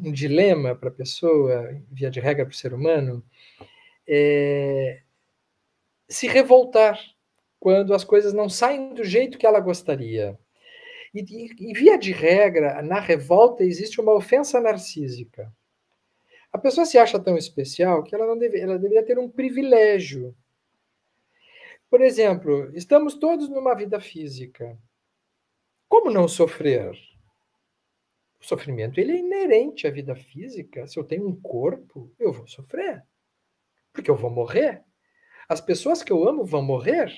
um dilema para a pessoa, via de regra para o ser humano, se revoltar quando as coisas não saem do jeito que ela gostaria. E via de regra, na revolta existe uma ofensa narcísica. A pessoa se acha tão especial que ela deveria ter um privilégio. Por exemplo, estamos todos numa vida física. Como não sofrer? O sofrimento ele é inerente à vida física. Se eu tenho um corpo, eu vou sofrer, porque eu vou morrer. As pessoas que eu amo vão morrer.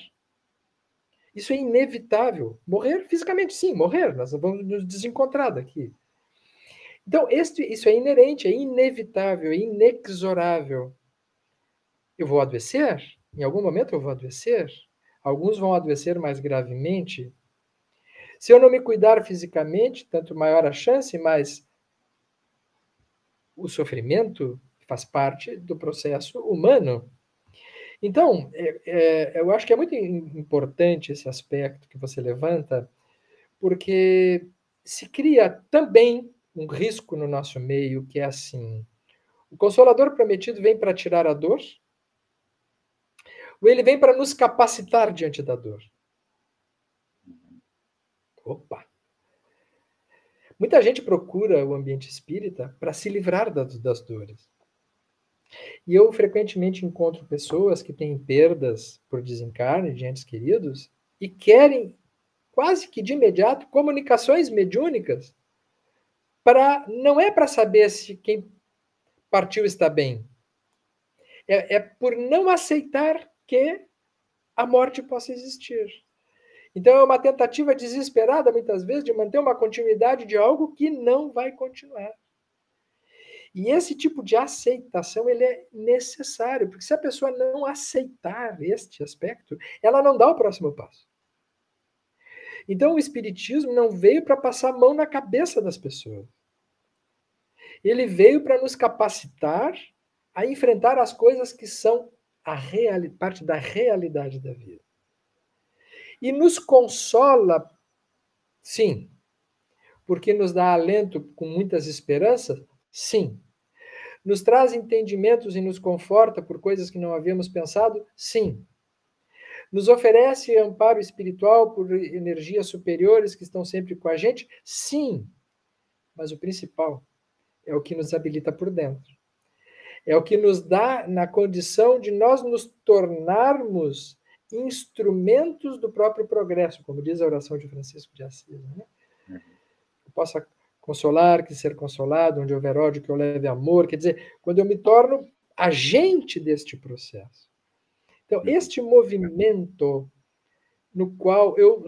Isso é inevitável. Morrer fisicamente, sim, morrer. Nós vamos nos desencontrar daqui. Então, isso é inerente, é inevitável, é inexorável. Eu vou adoecer? Em algum momento eu vou adoecer? Alguns vão adoecer mais gravemente. Se eu não me cuidar fisicamente, tanto maior a chance, mas o sofrimento faz parte do processo humano. Então, eu acho que é muito importante esse aspecto que você levanta, porque se cria também um risco no nosso meio, que é assim: o Consolador prometido vem para tirar a dor, ou ele vem para nos capacitar diante da dor? Opa! Muita gente procura o ambiente espírita para se livrar das dores. E eu frequentemente encontro pessoas que têm perdas por desencarne de entes queridos e querem, quase que de imediato, comunicações mediúnicas não é para saber se quem partiu está bem, é por não aceitar que a morte possa existir. Então é uma tentativa desesperada, muitas vezes, de manter uma continuidade de algo que não vai continuar. E esse tipo de aceitação ele é necessário, porque se a pessoa não aceitar este aspecto, ela não dá o próximo passo. Então o Espiritismo não veio para passar a mão na cabeça das pessoas. Ele veio para nos capacitar a enfrentar as coisas que são parte da realidade da vida. E nos consola, sim, porque nos dá alento com muitas esperanças, sim. Nos traz entendimentos e nos conforta por coisas que não havíamos pensado, sim. Nos oferece amparo espiritual por energias superiores que estão sempre com a gente, sim. Mas o principal é o que nos habilita por dentro. É o que nos dá na condição de nós nos tornarmos instrumentos do próprio progresso, como diz a oração de Francisco de Assis. Né? Eu possa consolar, que ser consolado, onde houver ódio, que eu leve amor. Quer dizer, quando eu me torno agente deste processo. Então, este movimento no qual eu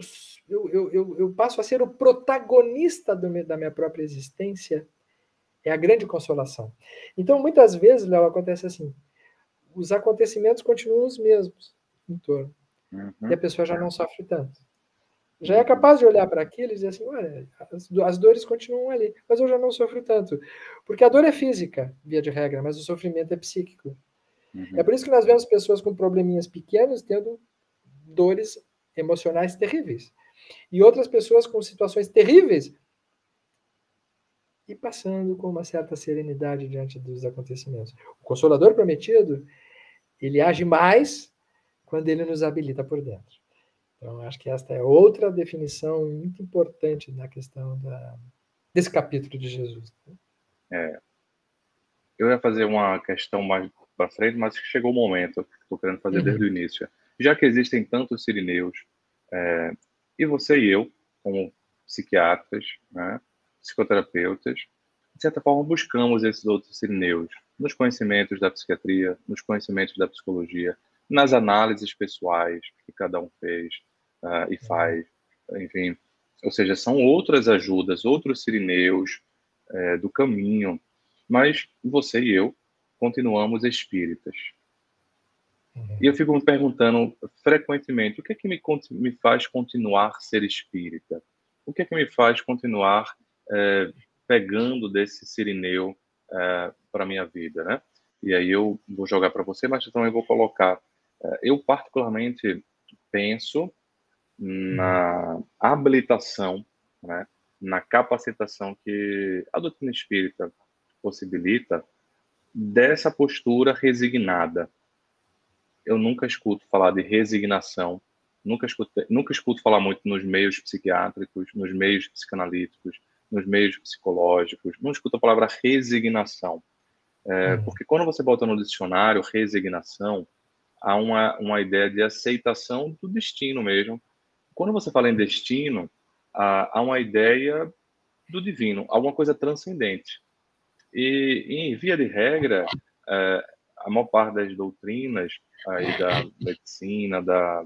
passo a ser o protagonista da minha própria existência é a grande consolação. Então, muitas vezes, Léo, acontece assim, os acontecimentos continuam os mesmos em torno, e a pessoa já não sofre tanto. Já é capaz de olhar para aquilo e dizer assim, olha, as dores continuam ali, mas eu já não sofro tanto. Porque a dor é física, via de regra, mas o sofrimento é psíquico. É por isso que nós vemos pessoas com probleminhas pequenos tendo dores emocionais terríveis. E outras pessoas com situações terríveis e passando com uma certa serenidade diante dos acontecimentos. O Consolador Prometido, ele age mais quando ele nos habilita por dentro. Então, acho que esta é outra definição muito importante na questão desse capítulo de Jesus. É, eu ia fazer uma questão mais para frente, mas chegou o momento, estou querendo fazer desde o início. Já que existem tantos sirineus, e você e eu, como psiquiatras, né, psicoterapeutas, de certa forma buscamos esses outros sirineus nos conhecimentos da psiquiatria, nos conhecimentos da psicologia, nas análises pessoais que cada um fez e faz, enfim. Ou seja, são outras ajudas, outros sirineus do caminho, mas você e eu continuamos espíritas. E eu fico me perguntando frequentemente, o que é que me faz continuar ser espírita? O que é que me faz continuar pegando desse sirineu para a minha vida, né? E aí eu vou jogar para você, mas também vou colocar. Eu particularmente penso na habilitação, né? Na capacitação que a doutrina espírita possibilita dessa postura resignada. Eu nunca escuto falar de resignação, nunca escuto falar muito nos meios psiquiátricos, nos meios psicanalíticos, nos meios psicológicos, não escuto a palavra resignação. Porque quando você bota no dicionário resignação, há uma ideia de aceitação do destino mesmo. Quando você fala em destino, há uma ideia do divino, alguma coisa transcendente. E, em via de regra, a maior parte das doutrinas aí da medicina, da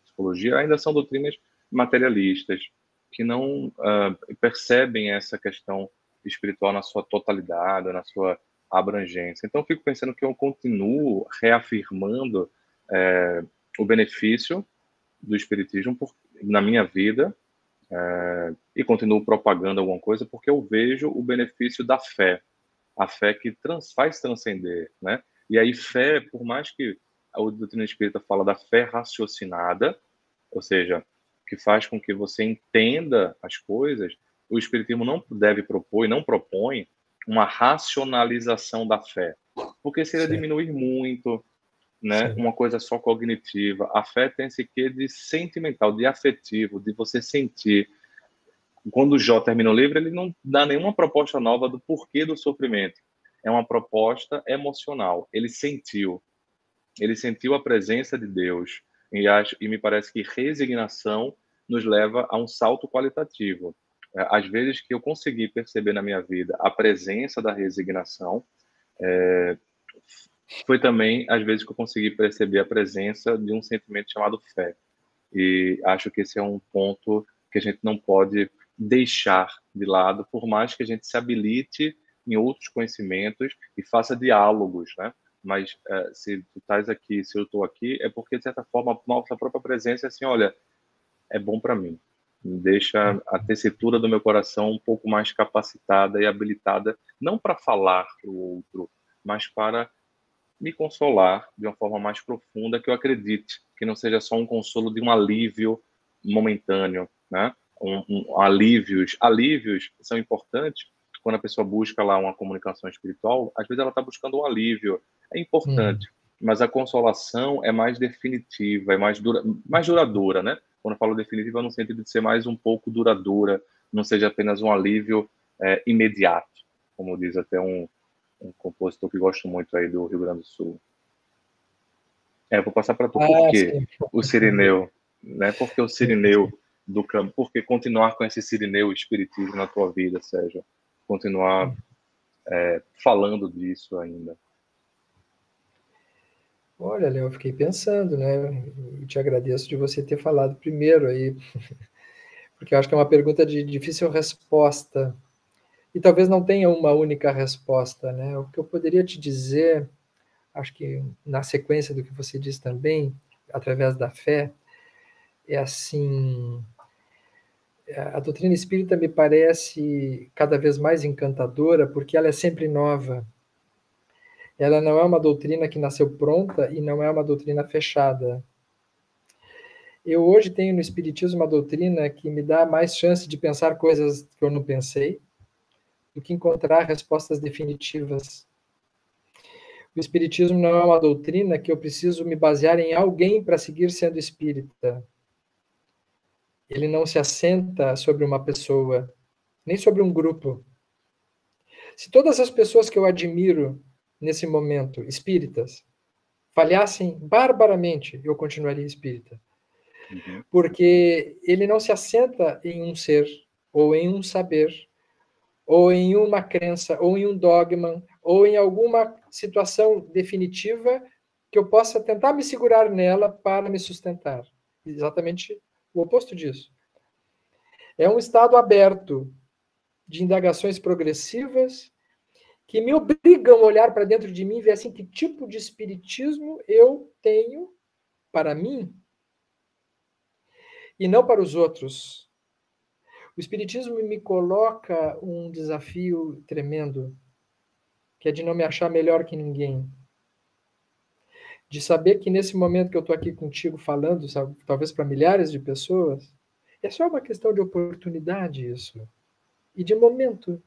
psicologia, ainda são doutrinas materialistas, que não percebem essa questão espiritual na sua totalidade, na sua abrangência. Então, eu fico pensando que eu continuo reafirmando o benefício do espiritismo na minha vida, e continuo propagando alguma coisa porque eu vejo o benefício da fé, a fé que faz transcender, né? E aí fé, por mais que a doutrina espírita fala da fé raciocinada, ou seja, que faz com que você entenda as coisas, o espiritismo não deve propor e não propõe uma racionalização da fé, porque seria diminuir muito, né? Uma coisa só cognitiva. A fé tem esse quê de sentimental, de afetivo, de você sentir. Quando o Jó termina o livro, ele não dá nenhuma proposta nova do porquê do sofrimento. É uma proposta emocional. Ele sentiu a presença de Deus. E me parece que resignação nos leva a um salto qualitativo. Às vezes que eu consegui perceber na minha vida a presença da resignação, foi também, às vezes, que eu consegui perceber a presença de um sentimento chamado fé. E acho que esse é um ponto que a gente não pode deixar de lado, por mais que a gente se habilite em outros conhecimentos e faça diálogos, né? Mas se tu estás aqui, se eu estou aqui, é porque, de certa forma, a nossa própria presença é assim, olha, é bom para mim. Me deixa a tessitura do meu coração um pouco mais capacitada e habilitada, não para falar para o outro, mas para me consolar de uma forma mais profunda, que eu acredite, que não seja só um consolo de um alívio momentâneo, né? Alívios são importantes quando a pessoa busca lá uma comunicação espiritual, às vezes ela está buscando um alívio, é importante, mas a consolação é mais definitiva, é mais duradoura, né? Quando eu falo definitiva, no sentido de ser mais um pouco duradoura, não seja apenas um alívio imediato, como diz até um compositor que gosto muito aí do Rio Grande do Sul. Vou passar para tu. Por quê Sim. o Cirineu? Né? Por que o Cirineu do campo? Por que continuar com esse Cirineu espiritismo na tua vida, Sérgio? Continuar falando disso ainda. Olha, Léo, eu fiquei pensando, né? Eu te agradeço de você ter falado primeiro aí, porque eu acho que é uma pergunta de difícil resposta. E talvez não tenha uma única resposta, né? O que eu poderia te dizer, acho que na sequência do que você diz também, através da fé, é assim, a doutrina espírita me parece cada vez mais encantadora, porque ela é sempre nova. Ela não é uma doutrina que nasceu pronta e não é uma doutrina fechada. Eu hoje tenho no espiritismo uma doutrina que me dá mais chance de pensar coisas que eu não pensei, do que encontrar respostas definitivas. O espiritismo não é uma doutrina que eu preciso me basear em alguém para seguir sendo espírita. Ele não se assenta sobre uma pessoa, nem sobre um grupo. Se todas as pessoas que eu admiro nesse momento, espíritas, falhassem barbaramente, eu continuaria espírita. Porque ele não se assenta em um ser, ou em um saber, ou em uma crença, ou em um dogma, ou em alguma situação definitiva que eu possa tentar me segurar nela para me sustentar. Exatamente o oposto disso. É um estado aberto de indagações progressivas que me obrigam a olhar para dentro de mim e ver assim que tipo de espiritismo eu tenho para mim e não para os outros. O espiritismo me coloca um desafio tremendo, que é de não me achar melhor que ninguém. De saber que nesse momento que eu estou aqui contigo falando, sabe, talvez para milhares de pessoas, é só uma questão de oportunidade isso. E de momento.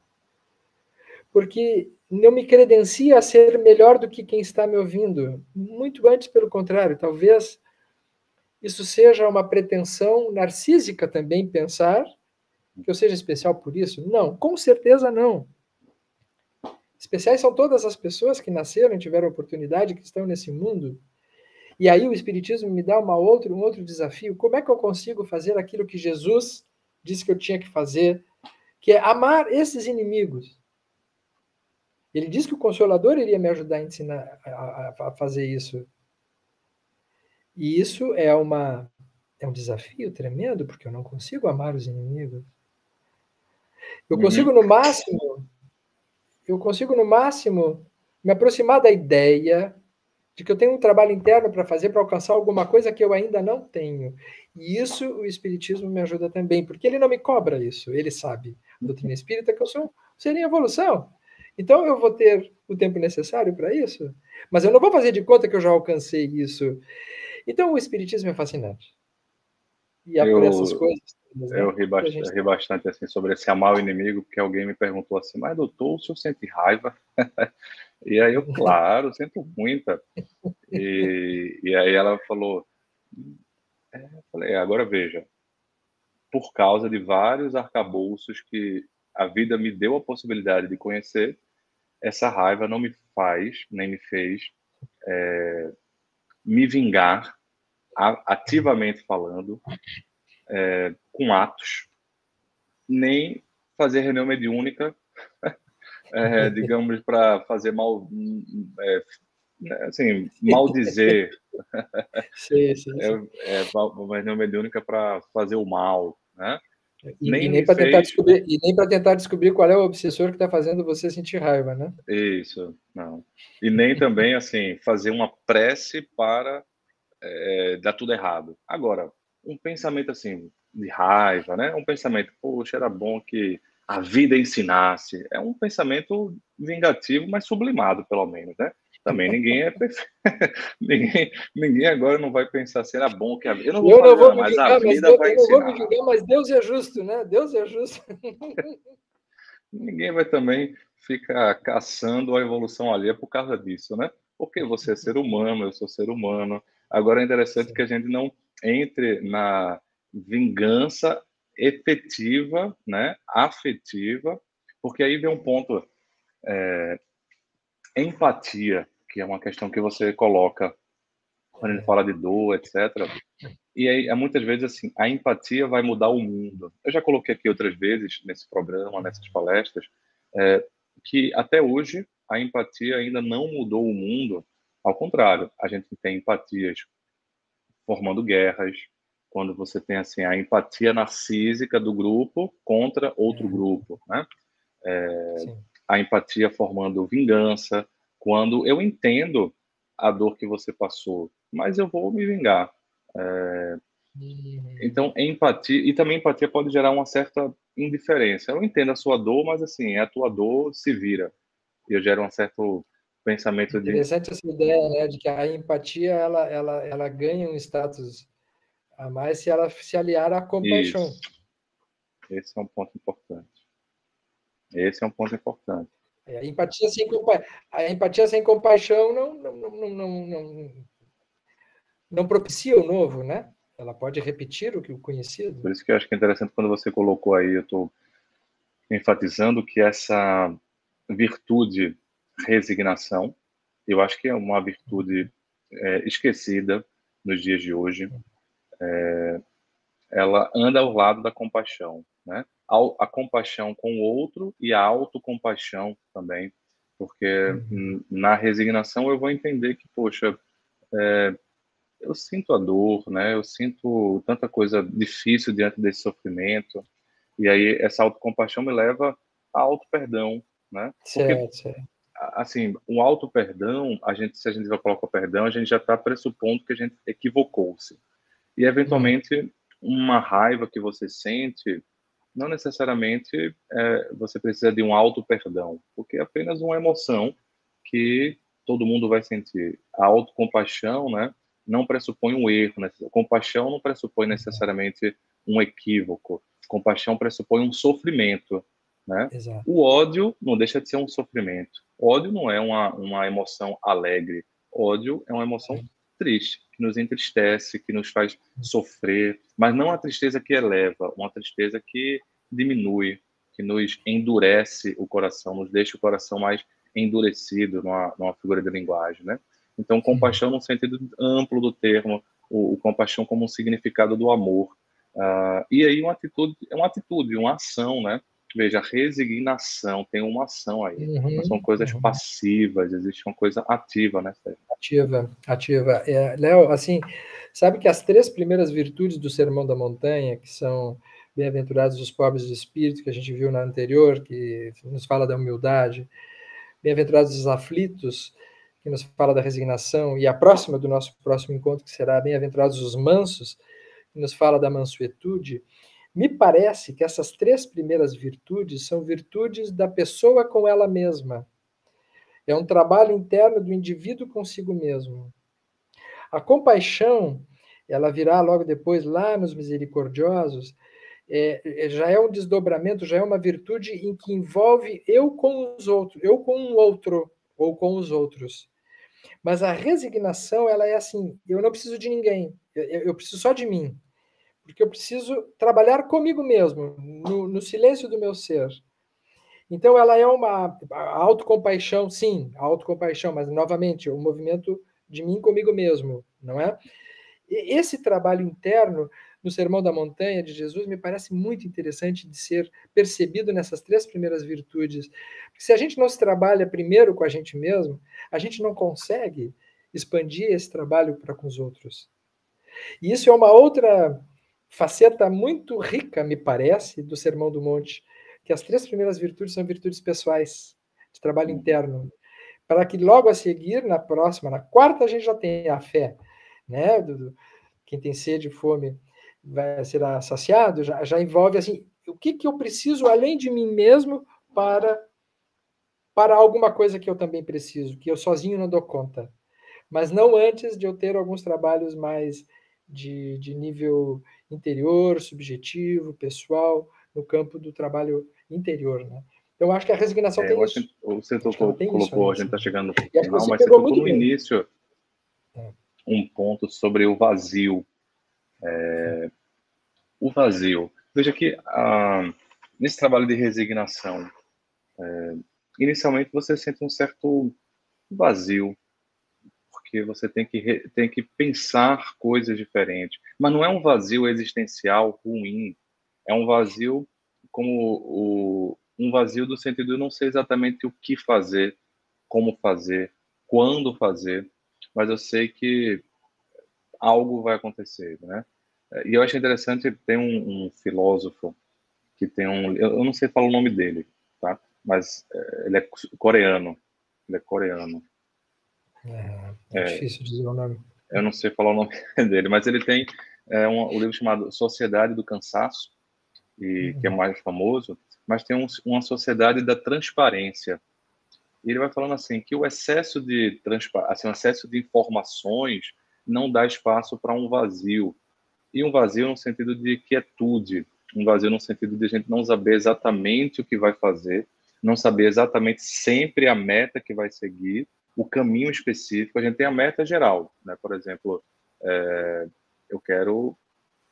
porque não me credencia a ser melhor do que quem está me ouvindo. Muito antes, pelo contrário, talvez isso seja uma pretensão narcísica também, pensar que eu seja especial por isso. Não, com certeza não. Especiais são todas as pessoas que nasceram, tiveram oportunidade, que estão nesse mundo. E aí o Espiritismo me dá um outro desafio. Como é que eu consigo fazer aquilo que Jesus disse que eu tinha que fazer, que é amar esses inimigos? Ele disse que o Consolador iria me ajudar a ensinar a fazer isso. E isso é um desafio tremendo, porque eu não consigo amar os inimigos. Eu consigo, Uhum. no máximo, me aproximar da ideia de que eu tenho um trabalho interno para fazer para alcançar alguma coisa que eu ainda não tenho. E isso o Espiritismo me ajuda também, porque ele não me cobra isso, ele sabe, a doutrina espírita, que eu sou um ser em evolução. Então eu vou ter o tempo necessário para isso, mas eu não vou fazer de conta que eu já alcancei isso. Então o Espiritismo é fascinante. E é por essas Eu, coisas, eu né, ri, que a gente ri bastante assim, sobre esse amar o inimigo, porque alguém me perguntou assim, mas doutor, o senhor sente raiva? E aí eu, claro, sinto muita. E aí ela falou, eu falei, agora veja, por causa de vários arcabouços que a vida me deu a possibilidade de conhecer, essa raiva não me faz, nem me fez me vingar, ativamente falando, com atos, nem fazer reunião mediúnica, digamos, para fazer mal, assim, maldizer, sei, sei, sei. uma reunião mediúnica para fazer o mal, né? E Nem nem me para tentar fez descobrir, e nem para tentar descobrir qual é o obsessor que está fazendo você sentir raiva, né? isso, não. E nem também, assim, fazer uma prece para dar tudo errado. Agora, um pensamento assim de raiva, né? Um pensamento, poxa, era bom que a vida ensinasse. É um pensamento vingativo, mas sublimado, pelo menos, né? Também ninguém é perfeito. ninguém agora não vai pensar assim, era bom que a vida. Eu não vou Eu não fazer, vou não, me mas a vingar, vida vai eu não vou me ensinar. vingar, mas Deus é justo, né? Deus é justo. Ninguém vai também ficar caçando a evolução alheia por causa disso, né? Porque você é ser humano, eu sou ser humano. Agora é interessante que Sim. a gente não entre na vingança efetiva, né? Afetiva, porque aí vem um ponto, empatia, que é uma questão que você coloca quando ele fala de dor, etc. E aí, muitas vezes, assim, a empatia vai mudar o mundo. Eu já coloquei aqui outras vezes, nesse programa, nessas palestras, é, que até hoje a empatia ainda não mudou o mundo. Ao contrário, a gente tem empatias formando guerras, quando você tem assim a empatia narcísica do grupo contra outro grupo, né? Sim. A empatia formando vingança, quando eu entendo a dor que você passou, mas eu vou me vingar. Uhum. Então, empatia, e também empatia pode gerar uma certa indiferença. Eu entendo a sua dor, mas assim, é a tua dor, se vira. E eu gero um certo pensamento de Interessante essa ideia, né, de que a empatia ela ganha um status a mais se ela se aliar à compaixão. isso. Esse é um ponto importante. Esse é um ponto importante. A empatia sem compaixão não propicia o novo, né? Ela pode repetir o conhecido. Por isso que eu acho que é interessante quando você colocou aí, eu estou enfatizando que essa virtude resignação, eu acho que é uma virtude esquecida nos dias de hoje. Ela anda ao lado da compaixão, né? A compaixão com o outro e a autocompaixão também, porque Uhum. na resignação eu vou entender que, poxa, eu sinto a dor, né? Eu sinto tanta coisa difícil diante desse sofrimento, e aí essa autocompaixão me leva a auto-perdão, né? Porque, Certo, certo. assim, o auto-perdão, se a gente vai colocar o perdão, a gente já está pressupondo que a gente equivocou-se. E, Uhum. eventualmente, uma raiva que você sente, não necessariamente você precisa de um auto-perdão, porque é apenas uma emoção que todo mundo vai sentir. A autocompaixão, né, não pressupõe um erro, né? Compaixão não pressupõe necessariamente um equívoco. Compaixão pressupõe um sofrimento. né? Exato. O ódio não deixa de ser um sofrimento. Ódio não é uma emoção alegre. Ódio é uma emoção triste, que nos entristece, que nos faz sofrer, mas não a tristeza que eleva, uma tristeza que diminui, que nos endurece o coração, nos deixa o coração mais endurecido numa figura de linguagem, né? Então, compaixão no sentido amplo do termo, o compaixão como um significado do amor. E aí uma atitude, uma ação, né? Veja, resignação, tem uma ação aí. Não são coisas passivas, existe uma coisa ativa, né, Sérgio? Ativa, ativa. Léo, assim, sabe que as 3 primeiras virtudes do Sermão da Montanha, que são bem-aventurados os pobres de espírito, que a gente viu na anterior, que nos fala da humildade, bem-aventurados os aflitos, que nos fala da resignação, e a próxima do nosso próximo encontro, que será bem-aventurados os mansos, que nos fala da mansuetude. Me parece que essas 3 primeiras virtudes são virtudes da pessoa com ela mesma. É um trabalho interno do indivíduo consigo mesmo. A compaixão, ela virá logo depois, lá nos misericordiosos, já é um desdobramento, já é uma virtude em que envolve eu com os outros, eu com um outro, ou com os outros. Mas a resignação, ela é assim, eu não preciso de ninguém, eu preciso só de mim, porque eu preciso trabalhar comigo mesmo, no silêncio do meu ser. Então, ela é uma autocompaixão, sim, a autocompaixão, mas, novamente, o movimento de mim comigo mesmo, não é? E esse trabalho interno no Sermão da Montanha de Jesus me parece muito interessante de ser percebido nessas 3 primeiras virtudes. Porque se a gente não se trabalha primeiro com a gente mesmo, a gente não consegue expandir esse trabalho para com os outros. E isso é uma outra faceta muito rica, me parece, do Sermão do Monte, que as 3 primeiras virtudes são virtudes pessoais, de trabalho interno, para que logo a seguir, na próxima, na quarta, a gente já tenha a fé, né? Quem tem sede e fome será saciado, já envolve assim, o que eu preciso além de mim mesmo para alguma coisa que eu também preciso, que eu sozinho não dou conta. Mas não antes de eu ter alguns trabalhos mais de nível interior, subjetivo, pessoal, no campo do trabalho interior, né? Então, acho que a resignação tem Eu acho isso. que você Acho que ela tem isso colocou, aí, a gente assim. está chegando no E acho que final, você mas você pegou tocou muito no bem. início um ponto sobre o vazio. O vazio. Veja que nesse trabalho de resignação, inicialmente você sente um certo vazio, porque você tem que pensar coisas diferentes. Mas não é um vazio existencial ruim, é um vazio um vazio do sentido de não sei exatamente o que fazer, como fazer, quando fazer, mas eu sei que algo vai acontecer, né? E eu acho interessante, tem um filósofo que tem eu não sei falar o nome dele, tá? Mas ele é coreano, ele é coreano. É difícil dizer o nome. Eu não sei falar o nome dele, mas ele tem um livro chamado Sociedade do Cansaço, que é mais famoso, mas tem uma Sociedade da Transparência. E ele vai falando assim que o excesso de assim, o excesso de informações não dá espaço para um vazio. E um vazio no sentido de quietude, um vazio no sentido de a gente não saber exatamente o que vai fazer, não saber exatamente sempre a meta que vai seguir, o caminho específico. A gente tem a meta geral, né? Por exemplo, eu quero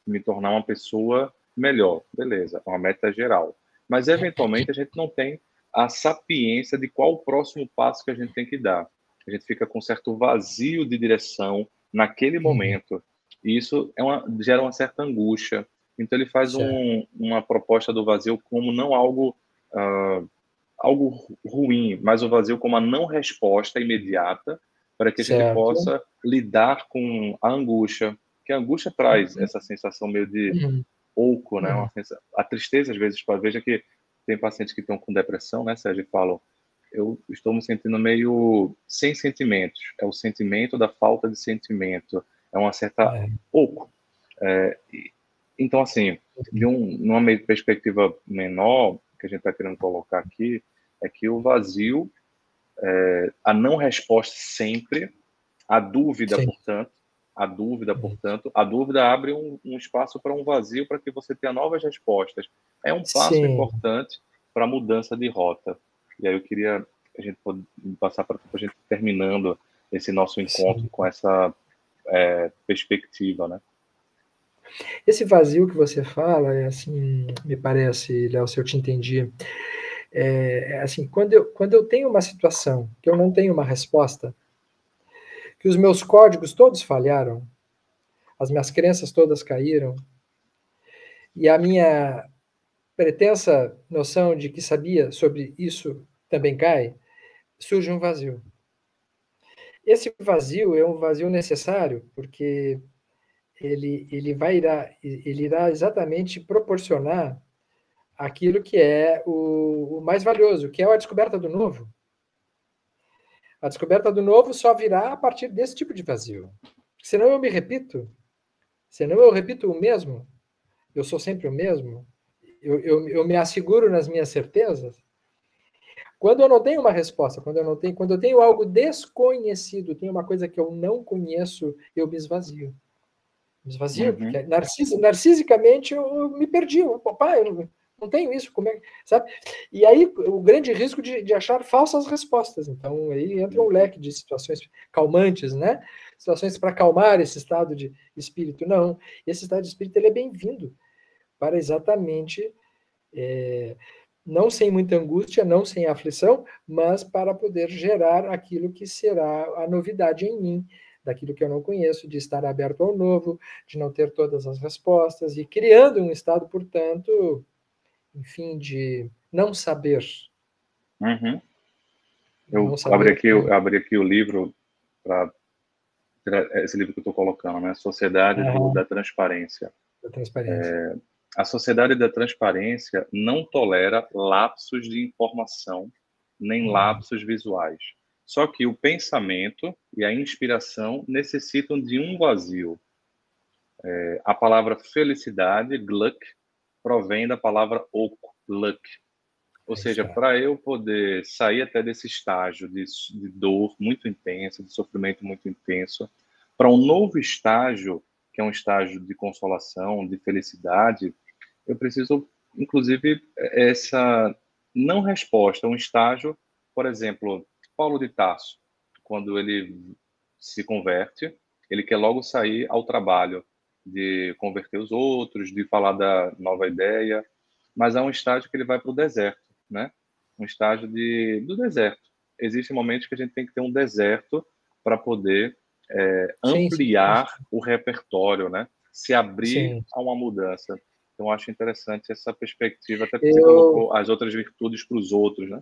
me tornar uma pessoa melhor, beleza, uma meta geral. Mas eventualmente a gente não tem a sapiência de qual o próximo passo que a gente tem que dar. A gente fica com um certo vazio de direção naquele momento. E isso gera uma certa angústia. Então ele faz Certo. uma proposta do vazio como não algo algo ruim, mas o vazio como a não resposta imediata para que a gente Certo. possa lidar com a angústia, que a angústia traz essa sensação meio de Uhum. oco, né? Uhum. A tristeza às vezes, veja que tem pacientes que estão com depressão, né, Sérgio, e falam, eu estou me sentindo meio sem sentimentos, é o sentimento da falta de sentimento, é uma certa oco. Então, assim, numa perspectiva menor, que a gente está querendo colocar aqui, é que o vazio, a não resposta sempre, a dúvida, Sim. portanto, a dúvida abre um espaço para um vazio para que você tenha novas respostas. É um passo Sim. importante para mudança de rota. E aí eu queria a gente pode passar para a gente terminando esse nosso encontro Sim. com essa perspectiva, né? Esse vazio que você fala, é assim, me parece, Léo, se eu te entendi, assim, quando eu tenho uma situação que eu não tenho uma resposta, que os meus códigos todos falharam, as minhas crenças todas caíram, e a minha pretensa noção de que sabia sobre isso também cai, surge um vazio. Esse vazio é um vazio necessário, porque ele irá exatamente proporcionar aquilo que é o mais valioso, que é a descoberta do novo. A descoberta do novo só virá a partir desse tipo de vazio. Senão eu me repito, senão eu repito o mesmo, eu sou sempre o mesmo, eu me asseguro nas minhas certezas. Quando eu não tenho uma resposta, quando eu tenho algo desconhecido, tenho uma coisa que eu não conheço, eu me esvazio. Me esvazio, porque narcisicamente eu me perdi. Papai, eu não tenho isso, como é, sabe? E aí o grande risco de achar falsas respostas. Então aí entra um leque de situações calmantes, né? Situações para acalmar esse estado de espírito. Não, esse estado de espírito ele é bem-vindo para exatamente não sem muita angústia, não sem aflição, mas para poder gerar aquilo que será a novidade em mim, daquilo que eu não conheço, de estar aberto ao novo, de não ter todas as respostas e criando um estado, portanto, enfim, de não saber. Uhum. Não saber. Eu abri aqui o livro para esse livro que eu estou colocando, né? Sociedade da Transparência. Da transparência. A sociedade da transparência não tolera lapsos de informação, nem lapsos visuais. Só que o pensamento e a inspiração necessitam de um vazio. A palavra felicidade, Glück, provém da palavra oco, luck. Ou seja, para eu poder sair até desse estágio de dor muito intensa, de sofrimento muito intenso, para um novo estágio, que é um estágio de consolação, de felicidade, eu preciso, inclusive, essa não resposta, um estágio, por exemplo, Paulo de Tarso, quando ele se converte, ele quer logo sair ao trabalho de converter os outros, de falar da nova ideia, mas há um estágio que ele vai para o deserto, né? Um estágio do deserto. Existem momentos que a gente tem que ter um deserto para poder ampliar o repertório, né? Se abrir Sim. a uma mudança. Então, acho interessante essa perspectiva, até porque você colocou as outras virtudes para os outros, né?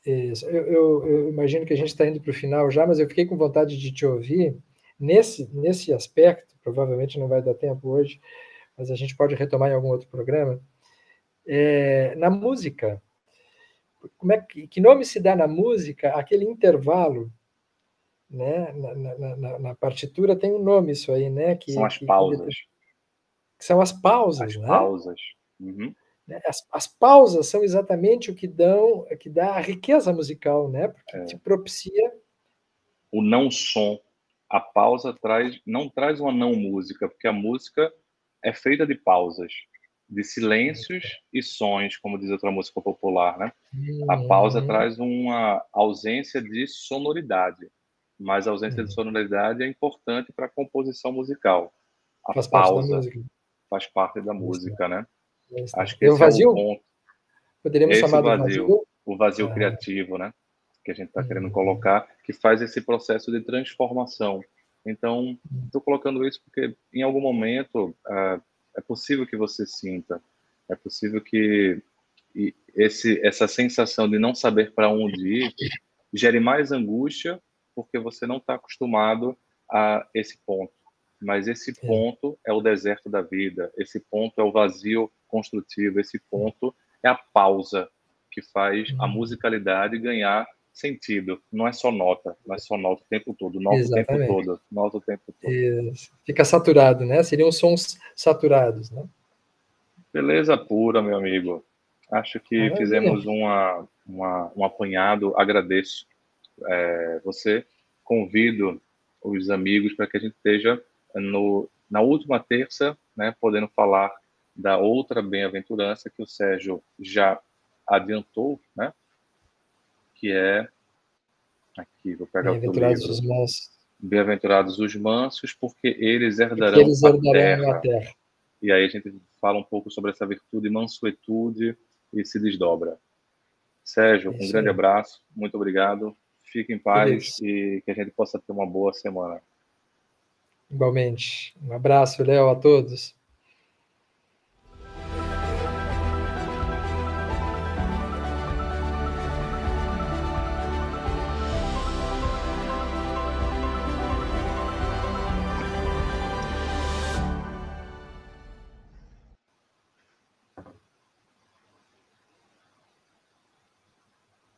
Isso. Eu imagino que a gente está indo para o final já, mas eu fiquei com vontade de te ouvir nesse aspecto, provavelmente não vai dar tempo hoje, mas a gente pode retomar em algum outro programa. Na música, que nome se dá na música aquele intervalo, né? Na partitura tem um nome isso aí, né? São as pausas. Que são as pausas, as né? Pausas. Uhum. As pausas são exatamente o que dá a riqueza musical, né? Porque te propicia o não som. A pausa não traz uma não música, porque a música é feita de pausas, de silêncios e sons, como diz outra música popular, né? A pausa traz uma ausência de sonoridade, mas a ausência de sonoridade é importante para a composição musical. A faz parte da pausa música. faz parte da música, né? Acho que E o esse é o vazio? ponto. Poderíamos Esse chamar do vazio? o vazio criativo, né? Que a gente está querendo colocar, que faz esse processo de transformação. Então, estou colocando isso porque, em algum momento, é possível que você sinta, é possível que essa sensação de não saber para onde ir gere mais angústia, porque você não está acostumado a esse ponto. Mas esse ponto é o deserto da vida, esse ponto é o vazio construtivo, esse ponto é a pausa que faz a musicalidade ganhar sentido. Não é só nota, não é só nota o tempo todo, nota o tempo Exatamente. todo, nota o tempo todo. Isso. Fica saturado, né? Seriam sons saturados, né? Beleza pura, meu amigo. Acho que Maravilha. fizemos um apanhado. Agradeço você. Convido os amigos para que a gente esteja na última terça, né, podendo falar da outra bem-aventurança que o Sérgio já adiantou, né? Que é, aqui, vou pegar o teu Bem-aventurados livro, os mansos, Bem-aventurados os mansos, porque eles porque herdarão eles a herdarão a terra. terra. E aí a gente fala um pouco sobre essa virtude, mansuetude, e se desdobra. Sérgio, É um isso grande aí. abraço, muito obrigado, fique em paz Feliz. e que a gente possa ter uma boa semana. Igualmente. Um abraço, Léo, a todos.